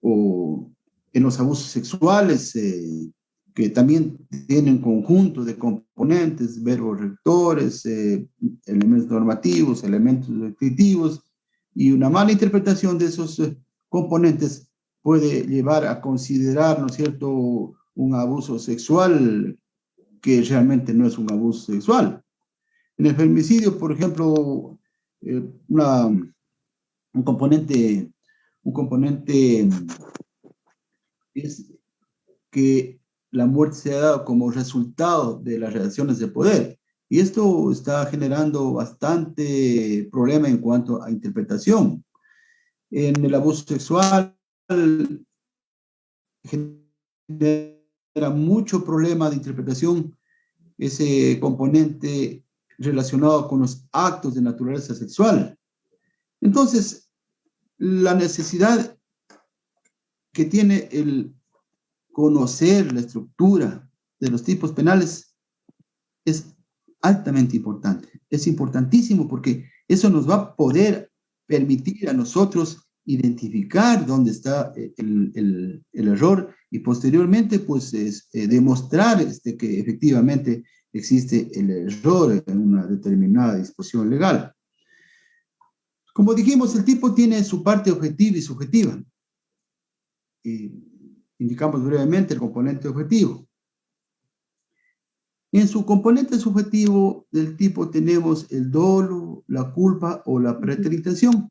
o en los abusos sexuales, que también tienen conjunto de componentes, verbos rectores, elementos normativos, elementos descriptivos, y una mala interpretación de esos componentes puede llevar a considerar, ¿no es cierto?, un abuso sexual que realmente no es un abuso sexual. En el femicidio, por ejemplo, un componente un componente es que la muerte se ha dado como resultado de las relaciones de poder. Y esto está generando bastante problema en cuanto a interpretación. En el abuso sexual genera mucho problema de interpretación ese componente relacionado con los actos de naturaleza sexual. Entonces, la necesidad que tiene el conocer la estructura de los tipos penales es altamente importante. Es importantísimo porque eso nos va a poder permitir a nosotros identificar dónde está el error y posteriormente pues demostrar que efectivamente existe el error en una determinada disposición legal. Como dijimos, el tipo tiene su parte objetiva y subjetiva. Indicamos brevemente el componente objetivo. En su componente subjetivo del tipo tenemos el dolo, la culpa o la preterintención.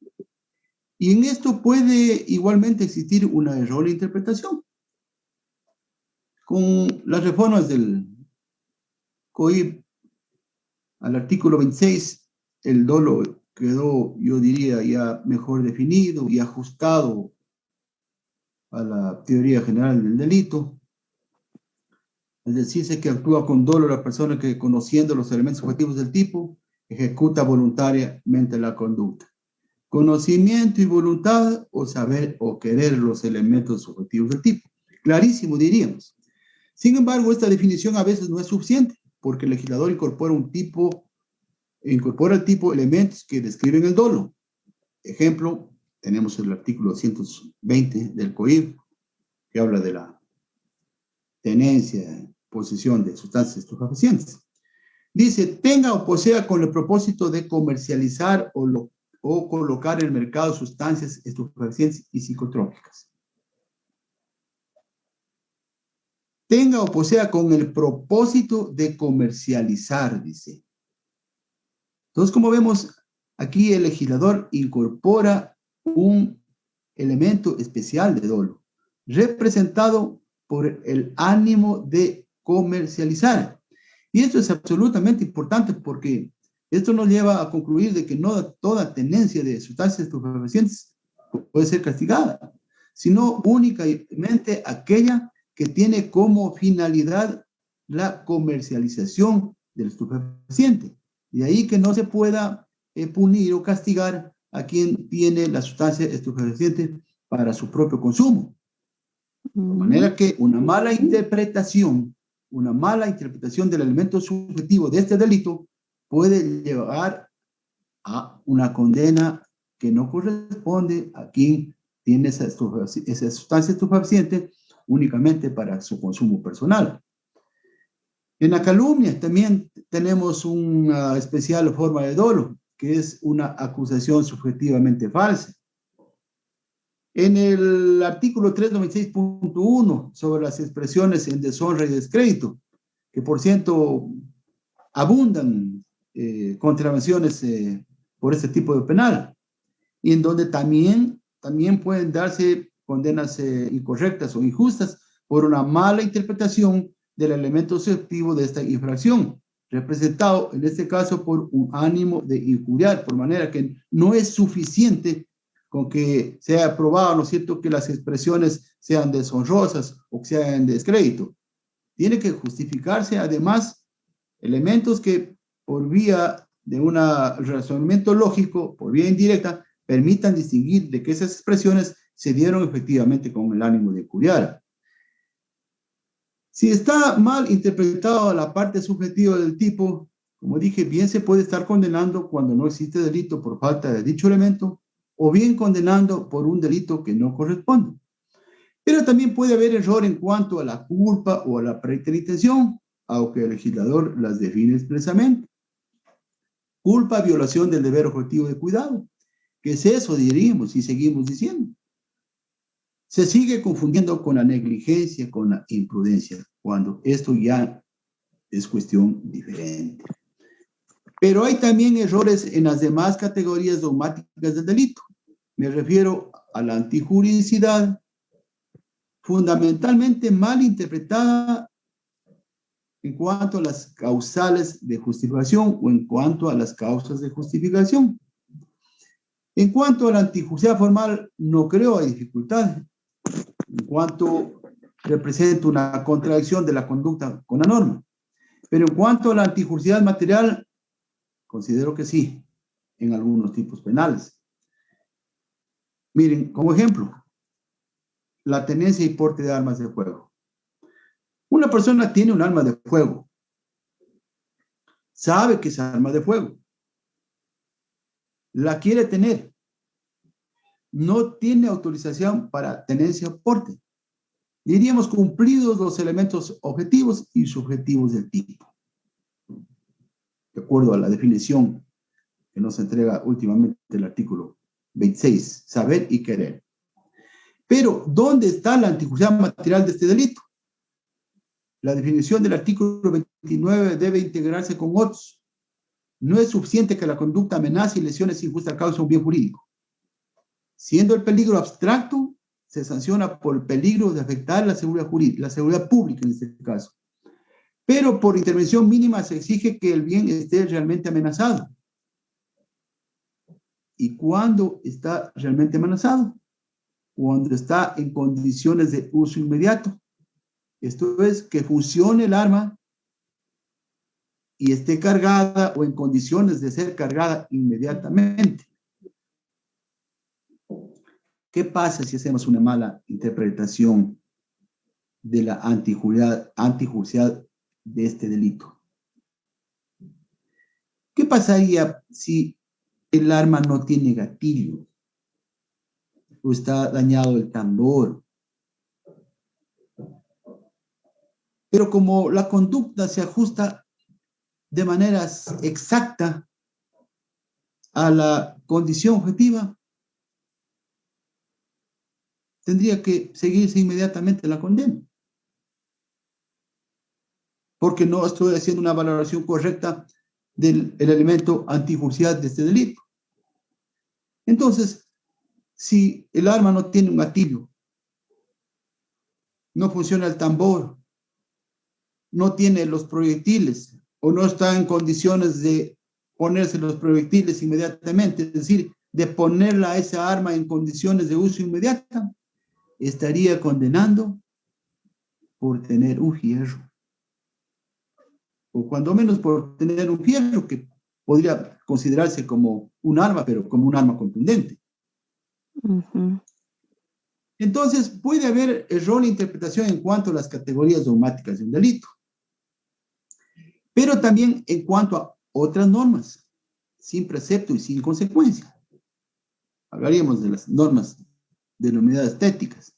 Y en esto puede igualmente existir una errónea interpretación. Con las reformas del COIP al artículo 26, el dolo quedó, yo diría, ya mejor definido y ajustado a la teoría general del delito. Es decir, que actúa con dolo la persona que, conociendo los elementos objetivos del tipo, ejecuta voluntariamente la conducta. Conocimiento y voluntad, o saber o querer los elementos subjetivos del tipo. Clarísimo, diríamos. Sin embargo, esta definición a veces no es suficiente, porque el legislador incorpora al tipo elementos que describen el dolo. Ejemplo, tenemos el artículo 220 del COIP, que habla de la tenencia, posesión de sustancias estupefacientes. Dice, tenga o posea con el propósito de comercializar o colocar en el mercado sustancias estupefacientes y psicotrópicas. Tenga o posea con el propósito de comercializar, dice. Entonces, como vemos, aquí el legislador incorpora un elemento especial de dolo, representado por el ánimo de comercializar. Y esto es absolutamente importante porque esto nos lleva a concluir de que no toda tenencia de sustancias estupefacientes puede ser castigada, sino únicamente aquella que tiene como finalidad la comercialización del estupefaciente. De ahí que no se pueda punir o castigar a quien tiene la sustancia estupefaciente para su propio consumo. De manera que una mala interpretación del elemento subjetivo de este delito puede llevar a una condena que no corresponde a quien tiene esa sustancia estupefaciente únicamente para su consumo personal. En la calumnia también tenemos una especial forma de dolo, que es una acusación subjetivamente falsa. En el artículo 396.1 sobre las expresiones en deshonra y descrédito, que por cierto abundan contravenciones por este tipo de penal, y en donde también pueden darse condenas incorrectas o injustas por una mala interpretación del elemento subjetivo de esta infracción, representado en este caso por un ánimo de injuriar, por manera que no es suficiente con que sea probado, ¿no es cierto?, que las expresiones sean deshonrosas o que sean en descrédito. Tiene que justificarse además elementos que por vía de un razonamiento lógico, por vía indirecta, permitan distinguir de que esas expresiones se dieron efectivamente con el ánimo de injuriar. Si está mal interpretada la parte subjetiva del tipo, como dije, bien se puede estar condenando cuando no existe delito por falta de dicho elemento, o bien condenando por un delito que no corresponde. Pero también puede haber error en cuanto a la culpa o a la preterintención, aunque el legislador las define expresamente. Culpa, violación del deber objetivo de cuidado. ¿Qué es eso, diríamos, si seguimos diciendo? Se sigue confundiendo con la negligencia, con la imprudencia, cuando esto ya es cuestión diferente. Pero hay también errores en las demás categorías dogmáticas del delito. Me refiero a la antijuridicidad, fundamentalmente mal interpretada en cuanto a las causales de justificación o en cuanto a las causas de justificación. En cuanto a la antijuridicidad formal, no creo hay dificultad. En cuanto representa una contradicción de la conducta con la norma. Pero en cuanto a la antijuridicidad material, considero que sí, en algunos tipos penales. Miren, como ejemplo, la tenencia y porte de armas de fuego. Una persona tiene un arma de fuego, sabe que es arma de fuego, la quiere tener, no tiene autorización para tenencia o porte. Diríamos cumplidos los elementos objetivos y subjetivos del tipo, de acuerdo a la definición que nos entrega últimamente el artículo 26, saber y querer. Pero, ¿dónde está la antijuridicidad material de este delito? La definición del artículo 29 debe integrarse con otros. No es suficiente que la conducta amenace y lesione sin justa causa un bien jurídico. Siendo el peligro abstracto, se sanciona por el peligro de afectar la seguridad jurídica, la seguridad pública en este caso. Pero por intervención mínima se exige que el bien esté realmente amenazado. ¿Y cuándo está realmente amenazado? Cuando está en condiciones de uso inmediato. Esto es, que funcione el arma y esté cargada o en condiciones de ser cargada inmediatamente. ¿Qué pasa si hacemos una mala interpretación de la antijuridicidad de este delito? ¿Qué pasaría si el arma no tiene gatillo o está dañado el tambor? Pero como la conducta se ajusta de manera exacta a la condición objetiva, tendría que seguirse inmediatamente la condena. Porque no estoy haciendo una valoración correcta del elemento antijuridicidad de este delito. Entonces, si el arma no tiene un gatillo, no funciona el tambor, no tiene los proyectiles o no está en condiciones de ponerse los proyectiles inmediatamente, es decir, de ponerla a esa arma en condiciones de uso inmediata, estaría condenando por tener un fierro. O cuando menos por tener un fierro que podría considerarse como un arma, pero como un arma contundente. Ujú. Entonces, puede haber error de interpretación en cuanto a las categorías dogmáticas de un delito, pero también en cuanto a otras normas, sin precepto y sin consecuencia. Hablaríamos de las normas denominadas técnicas.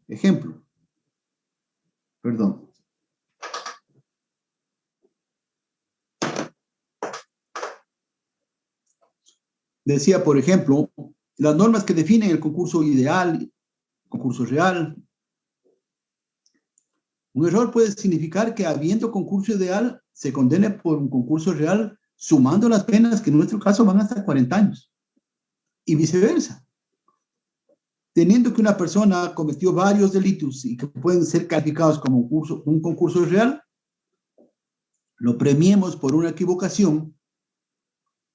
Ejemplo, perdón. Decía, por ejemplo, las normas que definen el concurso ideal, concurso real. Un error puede significar que habiendo concurso ideal, se condene por un concurso real, sumando las penas que en nuestro caso van hasta 40 años. Y viceversa. Teniendo que una persona cometió varios delitos y que pueden ser calificados como un concurso real, lo premiemos por una equivocación,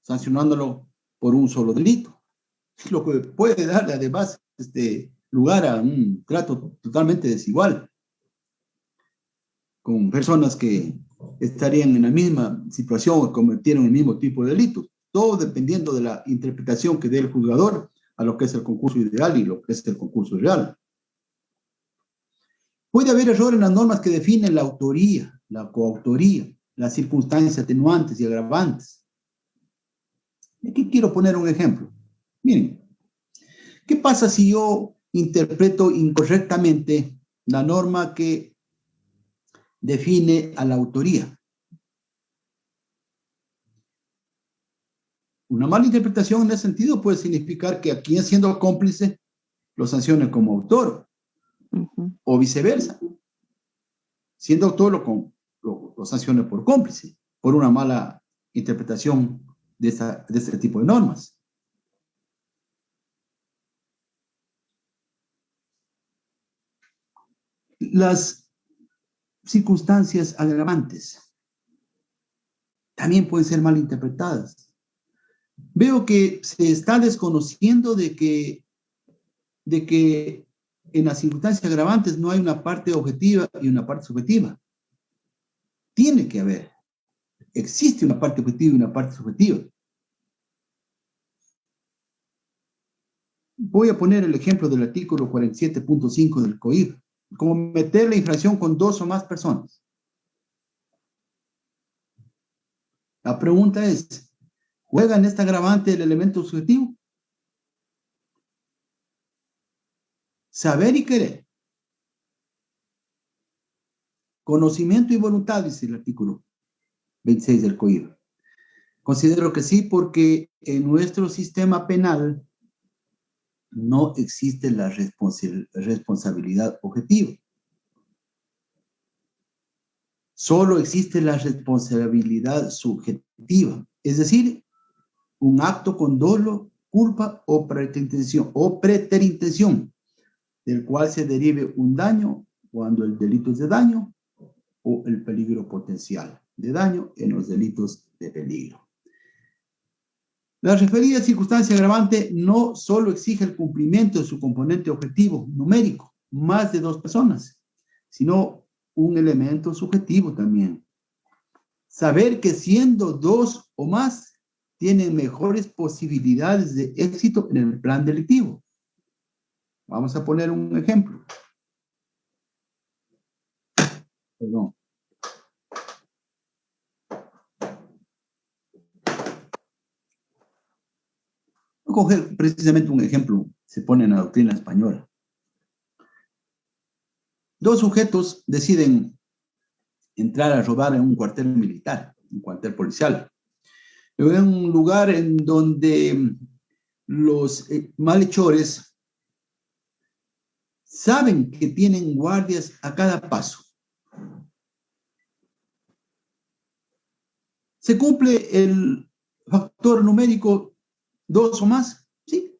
sancionándolo por un solo delito. Lo que puede darle además lugar a un trato totalmente desigual con personas que estarían en la misma situación o cometieron el mismo tipo de delitos, todo dependiendo de la interpretación que dé el juzgador a lo que es el concurso ideal y lo que es el concurso real. Puede haber error en las normas que definen la autoría, la coautoría, las circunstancias atenuantes y agravantes. Aquí quiero poner un ejemplo. Miren, ¿qué pasa si yo interpreto incorrectamente la norma que define a la autoría? Una mala interpretación en ese sentido puede significar que a quien siendo cómplice lo sancione como autor, o viceversa. Siendo autor lo sancione por cómplice, por una mala interpretación de este tipo de normas. Y las circunstancias agravantes también pueden ser mal interpretadas. Veo que se está desconociendo de que en las circunstancias agravantes no hay una parte objetiva y una parte subjetiva. Tiene que haber. Existe una parte objetiva y una parte subjetiva. Voy a poner el ejemplo del artículo 47.5 del COIR, como meter la infracción con 2 o más personas. La pregunta es, ¿juega en esta agravante el elemento subjetivo? Saber y querer. Conocimiento y voluntad, dice el artículo 26 del COIR. Considero que sí, porque en nuestro sistema penal no existe la responsabilidad objetiva. Solo existe la responsabilidad subjetiva, es decir, un acto con dolo, culpa o preterintención, del cual se derive un daño cuando el delito es de daño o el peligro potencial de daño en los delitos de peligro. La referida circunstancia agravante no solo exige el cumplimiento de su componente objetivo numérico, más de 2 personas, sino un elemento subjetivo también. Saber que siendo 2 o más, tienen mejores posibilidades de éxito en el plan delictivo. Vamos a poner un ejemplo. Perdón. Voy a coger precisamente un ejemplo, se pone en la doctrina española. 2 sujetos deciden entrar a robar en un cuartel militar, un cuartel policial. En un lugar en donde los malhechores saben que tienen guardias a cada paso. ¿Se cumple el factor numérico 2 o más? Sí.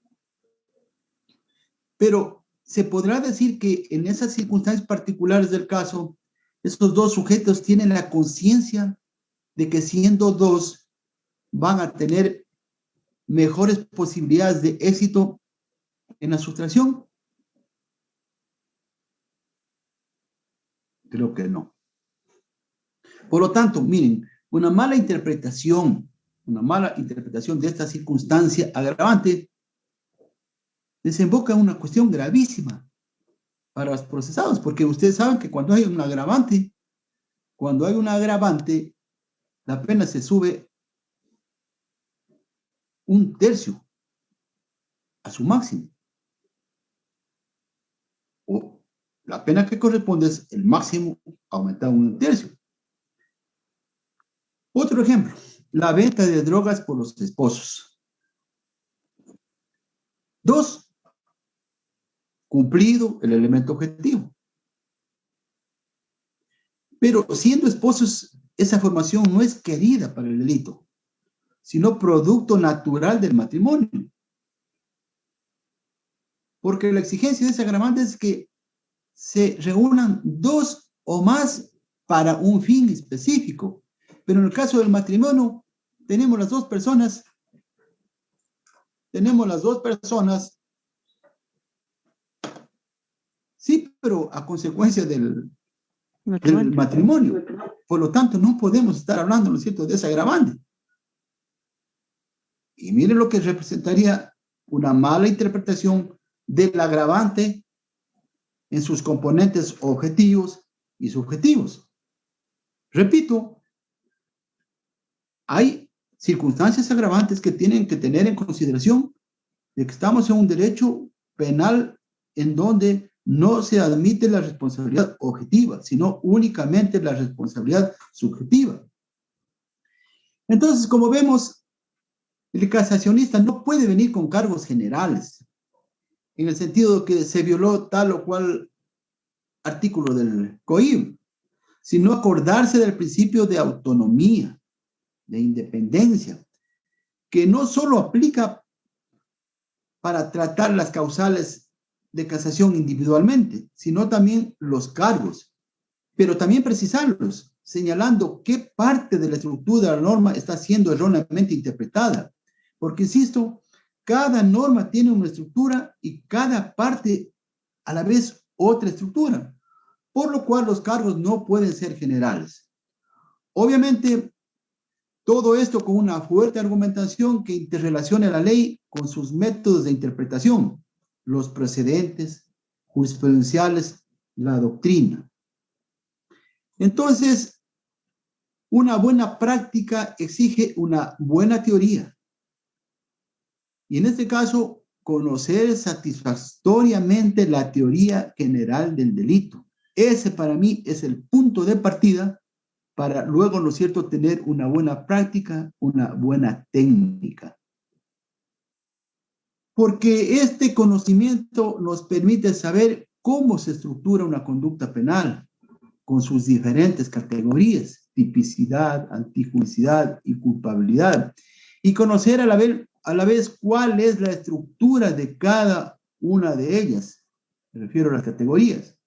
Pero se podrá decir que en esas circunstancias particulares del caso, estos 2 sujetos tienen la conciencia de que siendo 2 van a tener mejores posibilidades de éxito en la sustracción. Creo que no. Por lo tanto, miren, una mala interpretación de esta circunstancia agravante desemboca en una cuestión gravísima para los procesados, porque ustedes saben que cuando hay un agravante, la pena se sube 1/3 a su máximo. O la pena que corresponde es el máximo aumentado 1/3. Otro ejemplo, la venta de drogas por los esposos. 2, cumplido el elemento objetivo. Pero siendo esposos, esa formación no es querida para el delito, sino producto natural del matrimonio. Porque la exigencia de ese agravante es que se reúnan 2 o más para un fin específico. Pero en el caso del matrimonio, tenemos las dos personas, sí, pero a consecuencia del matrimonio. Por lo tanto, no podemos estar hablando, ¿no es cierto?, de ese agravante. Y miren lo que representaría una mala interpretación del agravante en sus componentes objetivos y subjetivos. Repito, hay circunstancias agravantes que tienen que tener en consideración de que estamos en un derecho penal en donde no se admite la responsabilidad objetiva, sino únicamente la responsabilidad subjetiva. Entonces, como vemos, el casacionista no puede venir con cargos generales, en el sentido de que se violó tal o cual artículo del COIM, sino acordarse del principio de autonomía, de independencia, que no solo aplica para tratar las causales de casación individualmente, sino también los cargos, pero también precisarlos, señalando qué parte de la estructura de la norma está siendo erróneamente interpretada. Porque, insisto, cada norma tiene una estructura y cada parte a la vez otra estructura, por lo cual los cargos no pueden ser generales. Obviamente, todo esto con una fuerte argumentación que interrelacione la ley con sus métodos de interpretación, los precedentes jurisprudenciales, la doctrina. Entonces, una buena práctica exige una buena teoría. Y en este caso, conocer satisfactoriamente la teoría general del delito. Ese para mí es el punto de partida para luego, ¿no es cierto?, tener una buena práctica, una buena técnica. Porque este conocimiento nos permite saber cómo se estructura una conducta penal con sus diferentes categorías, tipicidad, antijuicidad y culpabilidad, y conocer a la vez cuál es la estructura de cada una de ellas, me refiero a las categorías.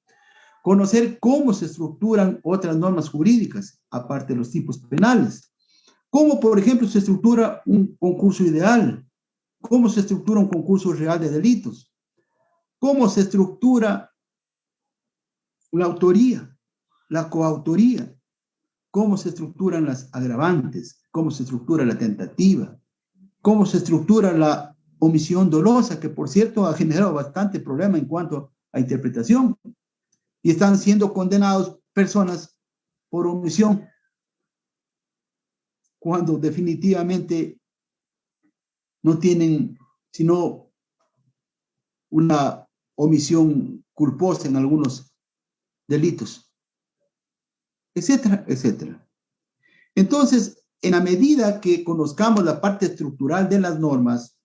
Conocer cómo se estructuran otras normas jurídicas, aparte de los tipos penales. Cómo, por ejemplo, se estructura un concurso ideal. Cómo se estructura un concurso real de delitos. Cómo se estructura la autoría, la coautoría. Cómo se estructuran las agravantes. Cómo se estructura la tentativa. Cómo se estructura la omisión dolosa, que por cierto ha generado bastante problema en cuanto a interpretación. Y están siendo condenados personas por omisión, cuando definitivamente no tienen sino una omisión culposa en algunos delitos, etcétera, etcétera. Entonces, en la medida que conozcamos la parte estructural de las normas,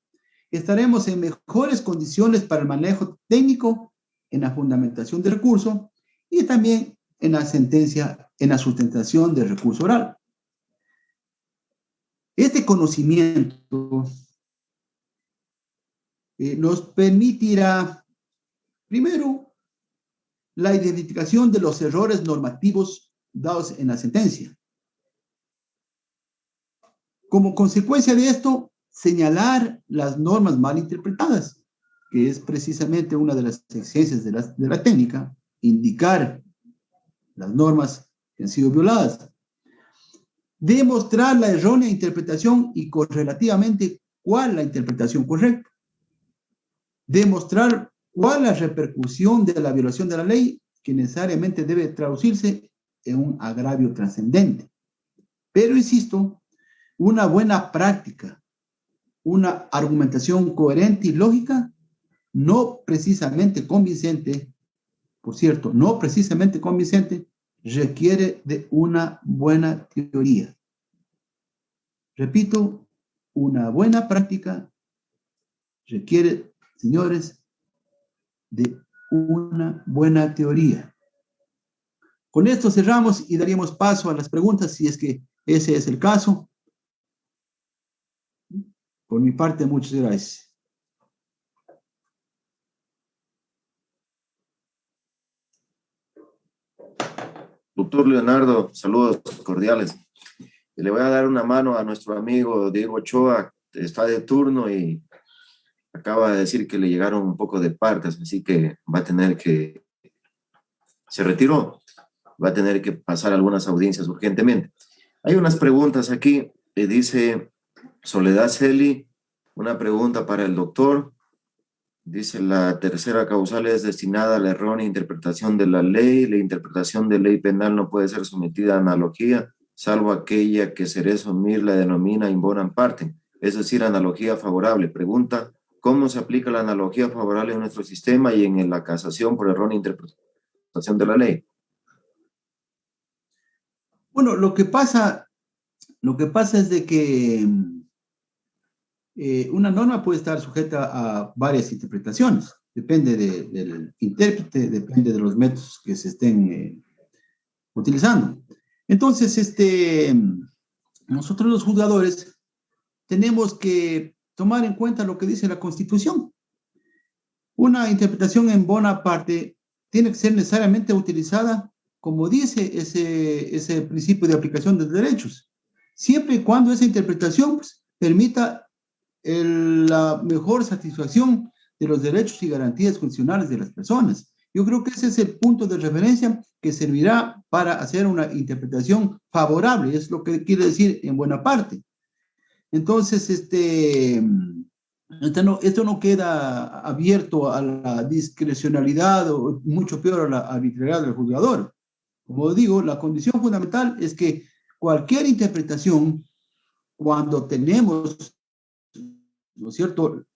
estaremos en mejores condiciones para el manejo técnico, en la fundamentación del recurso y también en la sentencia, en la sustentación del recurso oral. Este conocimiento nos permitirá, primero, la identificación de los errores normativos dados en la sentencia. Como consecuencia de esto, señalar las normas mal interpretadas, que es precisamente una de las exigencias de la técnica, indicar las normas que han sido violadas. Demostrar la errónea interpretación y correlativamente cuál la interpretación correcta. Demostrar cuál la repercusión de la violación de la ley, que necesariamente debe traducirse en un agravio trascendente. Pero, insisto, una buena práctica, una argumentación coherente y lógica, no precisamente convincente, por cierto, no precisamente convincente, requiere de una buena teoría. Repito, una buena práctica requiere, señores, de una buena teoría. Con esto cerramos y daríamos paso a las preguntas, si es que ese es el caso. Por mi parte, muchas gracias. Doctor Leonardo, saludos cordiales. Le voy a dar una mano a nuestro amigo Diego Ochoa, está de turno y acaba de decir que le llegaron un poco de partes, así que va a tener que, se retiró, va a tener que pasar algunas audiencias urgentemente. Hay unas preguntas aquí, dice Soledad Celi, una pregunta para el doctor. Dice, la tercera causal es destinada a la errónea interpretación de la ley. La interpretación de ley penal no puede ser sometida a analogía, salvo aquella que Cerezo Mir la denomina in bonam partem, es decir, analogía favorable. Pregunta, ¿cómo se aplica la analogía favorable en nuestro sistema y en la casación por errónea interpretación de la ley? Bueno, lo que pasa es de que una norma puede estar sujeta a varias interpretaciones. Depende del intérprete, depende de los métodos que se estén utilizando. Entonces, nosotros los juzgadores tenemos que tomar en cuenta lo que dice la Constitución. Una interpretación en buena parte tiene que ser necesariamente utilizada, como dice ese principio de aplicación de derechos, siempre y cuando esa interpretación pues, permita la mejor satisfacción de los derechos y garantías constitucionales de las personas. Yo creo que ese es el punto de referencia que servirá para hacer una interpretación favorable, es lo que quiere decir en buena parte. Entonces, esto no queda abierto a la discrecionalidad o mucho peor a la arbitrariedad del juzgador. Como digo, la condición fundamental es que cualquier interpretación, cuando tenemos, ¿no es cierto?,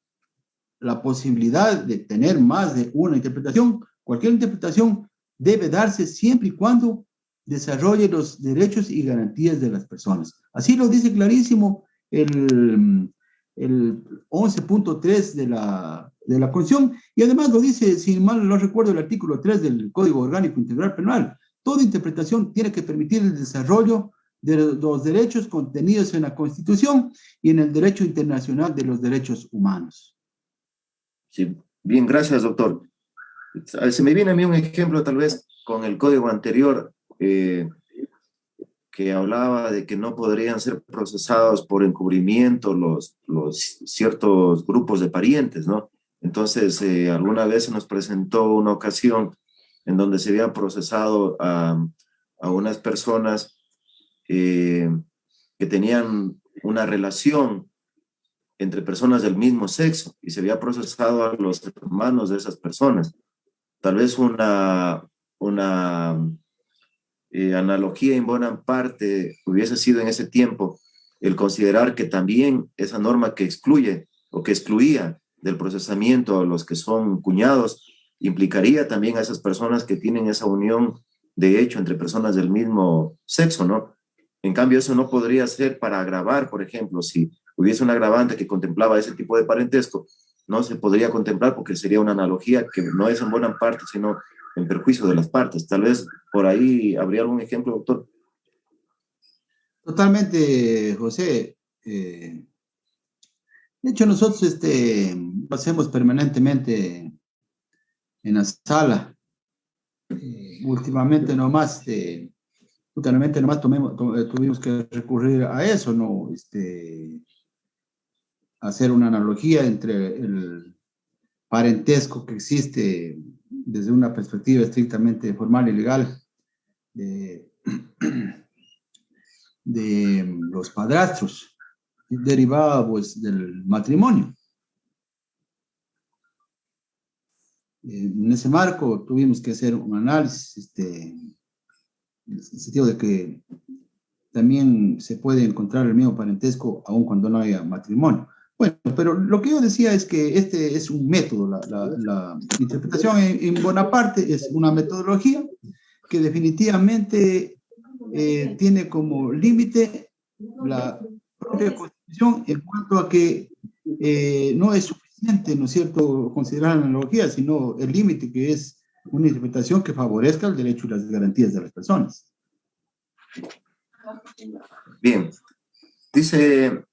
la posibilidad de tener más de una interpretación, cualquier interpretación debe darse siempre y cuando desarrolle los derechos y garantías de las personas. Así lo dice clarísimo el 11.3 de la Constitución, y además lo dice, si mal no recuerdo, el artículo 3 del Código Orgánico Integral Penal. Toda interpretación tiene que permitir el desarrollo de los derechos contenidos en la Constitución y en el derecho internacional de los derechos humanos. Sí, bien, gracias, doctor. Se me viene a mí un ejemplo, tal vez, con el código anterior, que hablaba de que no podrían ser procesados por encubrimiento los ciertos grupos de parientes, ¿no? Entonces, alguna vez se nos presentó una ocasión en donde se habían procesado a unas personas que tenían una relación entre personas del mismo sexo y se había procesado a los hermanos de esas personas. Tal vez una analogía en buena parte hubiese sido en ese tiempo el considerar que también esa norma que excluye o que excluía del procesamiento a los que son cuñados implicaría también a esas personas que tienen esa unión de hecho entre personas del mismo sexo, ¿no? En cambio, eso no podría ser para agravar, por ejemplo, si hubiese un agravante que contemplaba ese tipo de parentesco, no se podría contemplar porque sería una analogía que no es en buena parte, sino en perjuicio de las partes. Tal vez por ahí habría algún ejemplo, doctor. Totalmente, José. De hecho, nosotros lo hacemos permanentemente en la sala. Últimamente nomás tuvimos que recurrir a eso, ¿no? Hacer una analogía entre el parentesco que existe desde una perspectiva estrictamente formal y legal de los padrastros, derivada pues del matrimonio. En ese marco tuvimos que hacer un análisis, en el sentido de que también se puede encontrar el mismo parentesco aun cuando no haya matrimonio. Bueno, pero lo que yo decía es que este es un método, la interpretación en buena parte es una metodología que definitivamente tiene como límite la propia Constitución en cuanto a que no es suficiente, ¿no es cierto?, considerar la analogía, sino el límite que es una interpretación que favorezca el derecho y las garantías de las personas. Bien, dice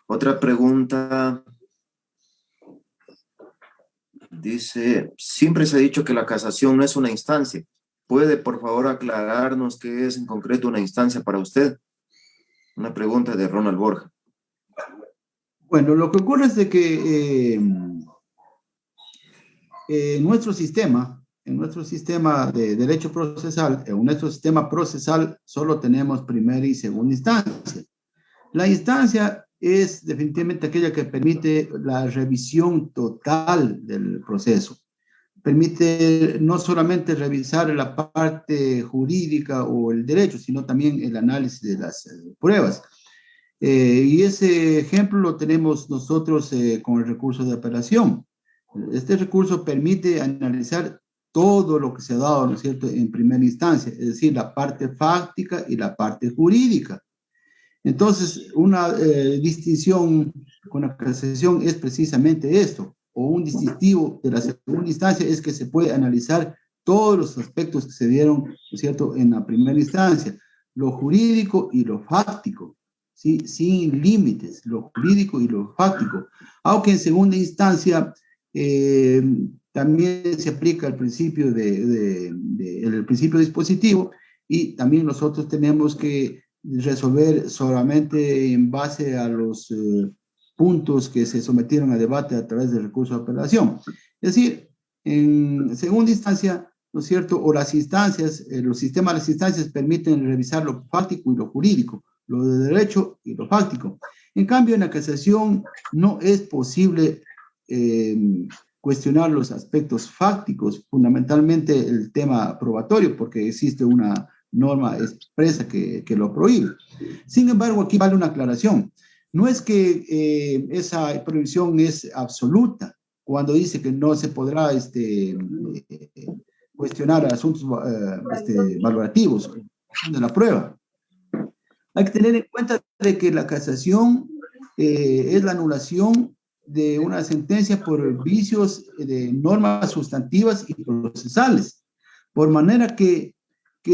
otra pregunta. Dice, siempre se ha dicho que la casación no es una instancia. ¿Puede, por favor, aclararnos qué es en concreto una instancia para usted? Una pregunta de Ronald Borja. Bueno, lo que ocurre es de que en nuestro sistema de derecho procesal, en nuestro sistema procesal solo tenemos primera y segunda instancia. La instancia es definitivamente aquella que permite la revisión total del proceso. Permite no solamente revisar la parte jurídica o el derecho, sino también el análisis de las pruebas. Y ese ejemplo lo tenemos nosotros con el recurso de apelación. Este recurso permite analizar todo lo que se ha dado, ¿no es cierto?, en primera instancia, es decir, la parte fáctica y la parte jurídica. Entonces, una distinción con la casación es precisamente esto, o un distintivo de la segunda instancia es que se puede analizar todos los aspectos que se dieron, ¿no es cierto?, en la primera instancia, lo jurídico y lo fáctico, ¿sí?, sin límites, lo jurídico y lo fáctico, aunque en segunda instancia también se aplica el principio el principio dispositivo, y también nosotros tenemos que resolver solamente en base a los puntos que se sometieron a debate a través del recurso de apelación. Es decir, en segunda instancia, ¿no es cierto? O las instancias, los sistemas de las instancias permiten revisar lo fáctico y lo jurídico, lo de derecho y lo fáctico. En cambio, en la casación no es posible cuestionar los aspectos fácticos, fundamentalmente el tema probatorio, porque existe una norma expresa que lo prohíbe. Sin embargo, aquí vale una aclaración. No es que esa prohibición es absoluta cuando dice que no se podrá cuestionar asuntos valorativos de la prueba. Hay que tener en cuenta de que la casación es la anulación de una sentencia por vicios de normas sustantivas y procesales, por manera que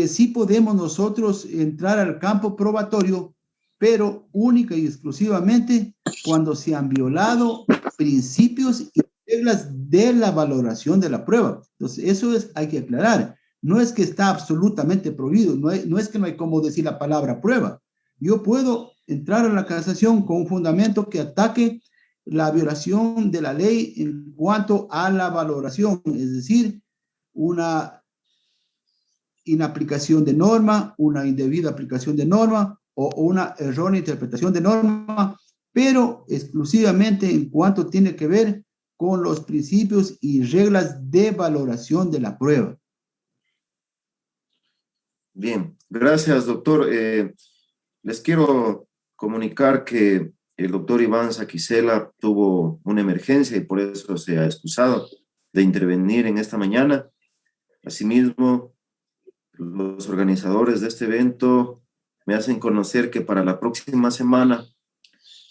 sí podemos nosotros entrar al campo probatorio, pero única y exclusivamente cuando se han violado principios y reglas de la valoración de la prueba. Entonces, eso hay que aclarar. No es que está absolutamente prohibido, no es que no hay cómo decir la palabra prueba. Yo puedo entrar a la casación con un fundamento que ataque la violación de la ley en cuanto a la valoración, es decir, una inaplicación de norma, una indebida aplicación de norma o una errónea interpretación de norma, pero exclusivamente en cuanto tiene que ver con los principios y reglas de valoración de la prueba. Bien, gracias, doctor. Les quiero comunicar que el doctor Iván Saquicela tuvo una emergencia y por eso se ha excusado de intervenir en esta mañana. Asimismo, los organizadores de este evento me hacen conocer que para la próxima semana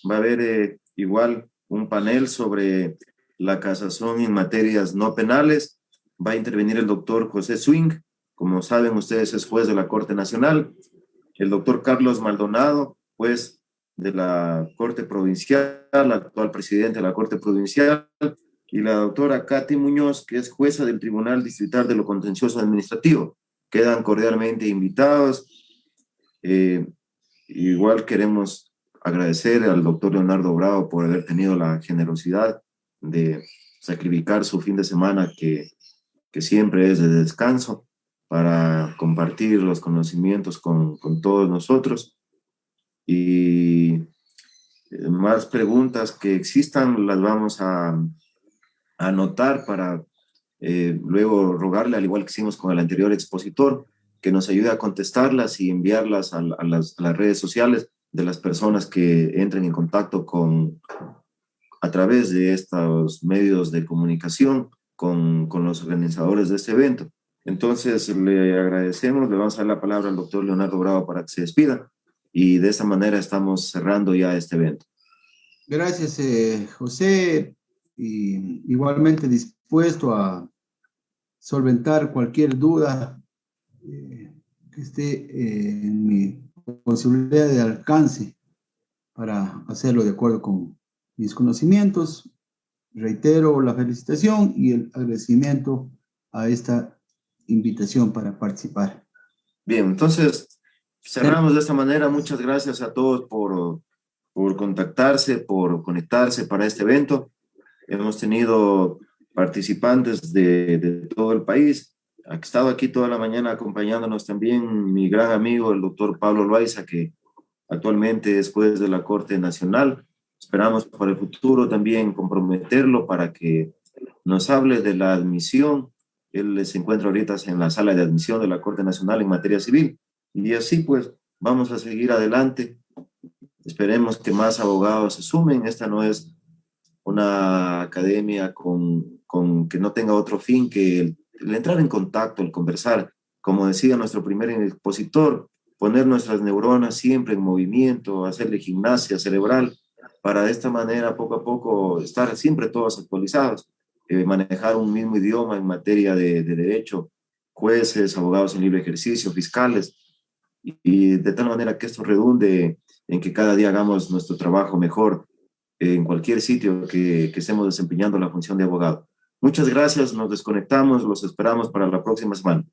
va a haber igual un panel sobre la casación en materias no penales. Va a intervenir el doctor José Swing, como saben ustedes es juez de la Corte Nacional, el doctor Carlos Maldonado, juez de la Corte Provincial, actual presidente de la Corte Provincial, y la doctora Katy Muñoz, que es jueza del Tribunal Distrital de lo Contencioso Administrativo. Quedan cordialmente invitados. Igual queremos agradecer al doctor Leonardo Bravo por haber tenido la generosidad de sacrificar su fin de semana, que siempre es de descanso, para compartir los conocimientos con todos nosotros. Y más preguntas que existan las vamos a anotar para luego rogarle, al igual que hicimos con el anterior expositor, que nos ayude a contestarlas y enviarlas a las redes sociales de las personas que entren en contacto a través de estos medios de comunicación con los organizadores de este evento. Entonces, le agradecemos, le vamos a dar la palabra al doctor Leonardo Bravo para que se despida, y de esta manera estamos cerrando ya este evento. Gracias, José, y igualmente dispuesto a solventar cualquier duda que esté en mi posibilidad de alcance para hacerlo de acuerdo con mis conocimientos. Reitero la felicitación y el agradecimiento a esta invitación para participar. Bien, entonces cerramos de esta manera. Muchas gracias a todos por contactarse, por conectarse para este evento. Hemos tenido participantes de todo el país. Ha estado aquí toda la mañana acompañándonos también mi gran amigo, el doctor Pablo Loaiza, que actualmente es juez de la Corte Nacional. Esperamos para el futuro también comprometerlo para que nos hable de la admisión. Él se encuentra ahorita en la sala de admisión de la Corte Nacional en materia civil. Y así pues vamos a seguir adelante. Esperemos que más abogados se sumen. Esta no es una academia con que no tenga otro fin que el entrar en contacto, el conversar. Como decía nuestro primer expositor, poner nuestras neuronas siempre en movimiento, hacerle gimnasia cerebral, para de esta manera poco a poco estar siempre todos actualizados, manejar un mismo idioma en materia de derecho, jueces, abogados en libre ejercicio, fiscales, y de tal manera que esto redunde en que cada día hagamos nuestro trabajo mejor en cualquier sitio que estemos desempeñando la función de abogado. Muchas gracias, nos desconectamos, los esperamos para la próxima semana.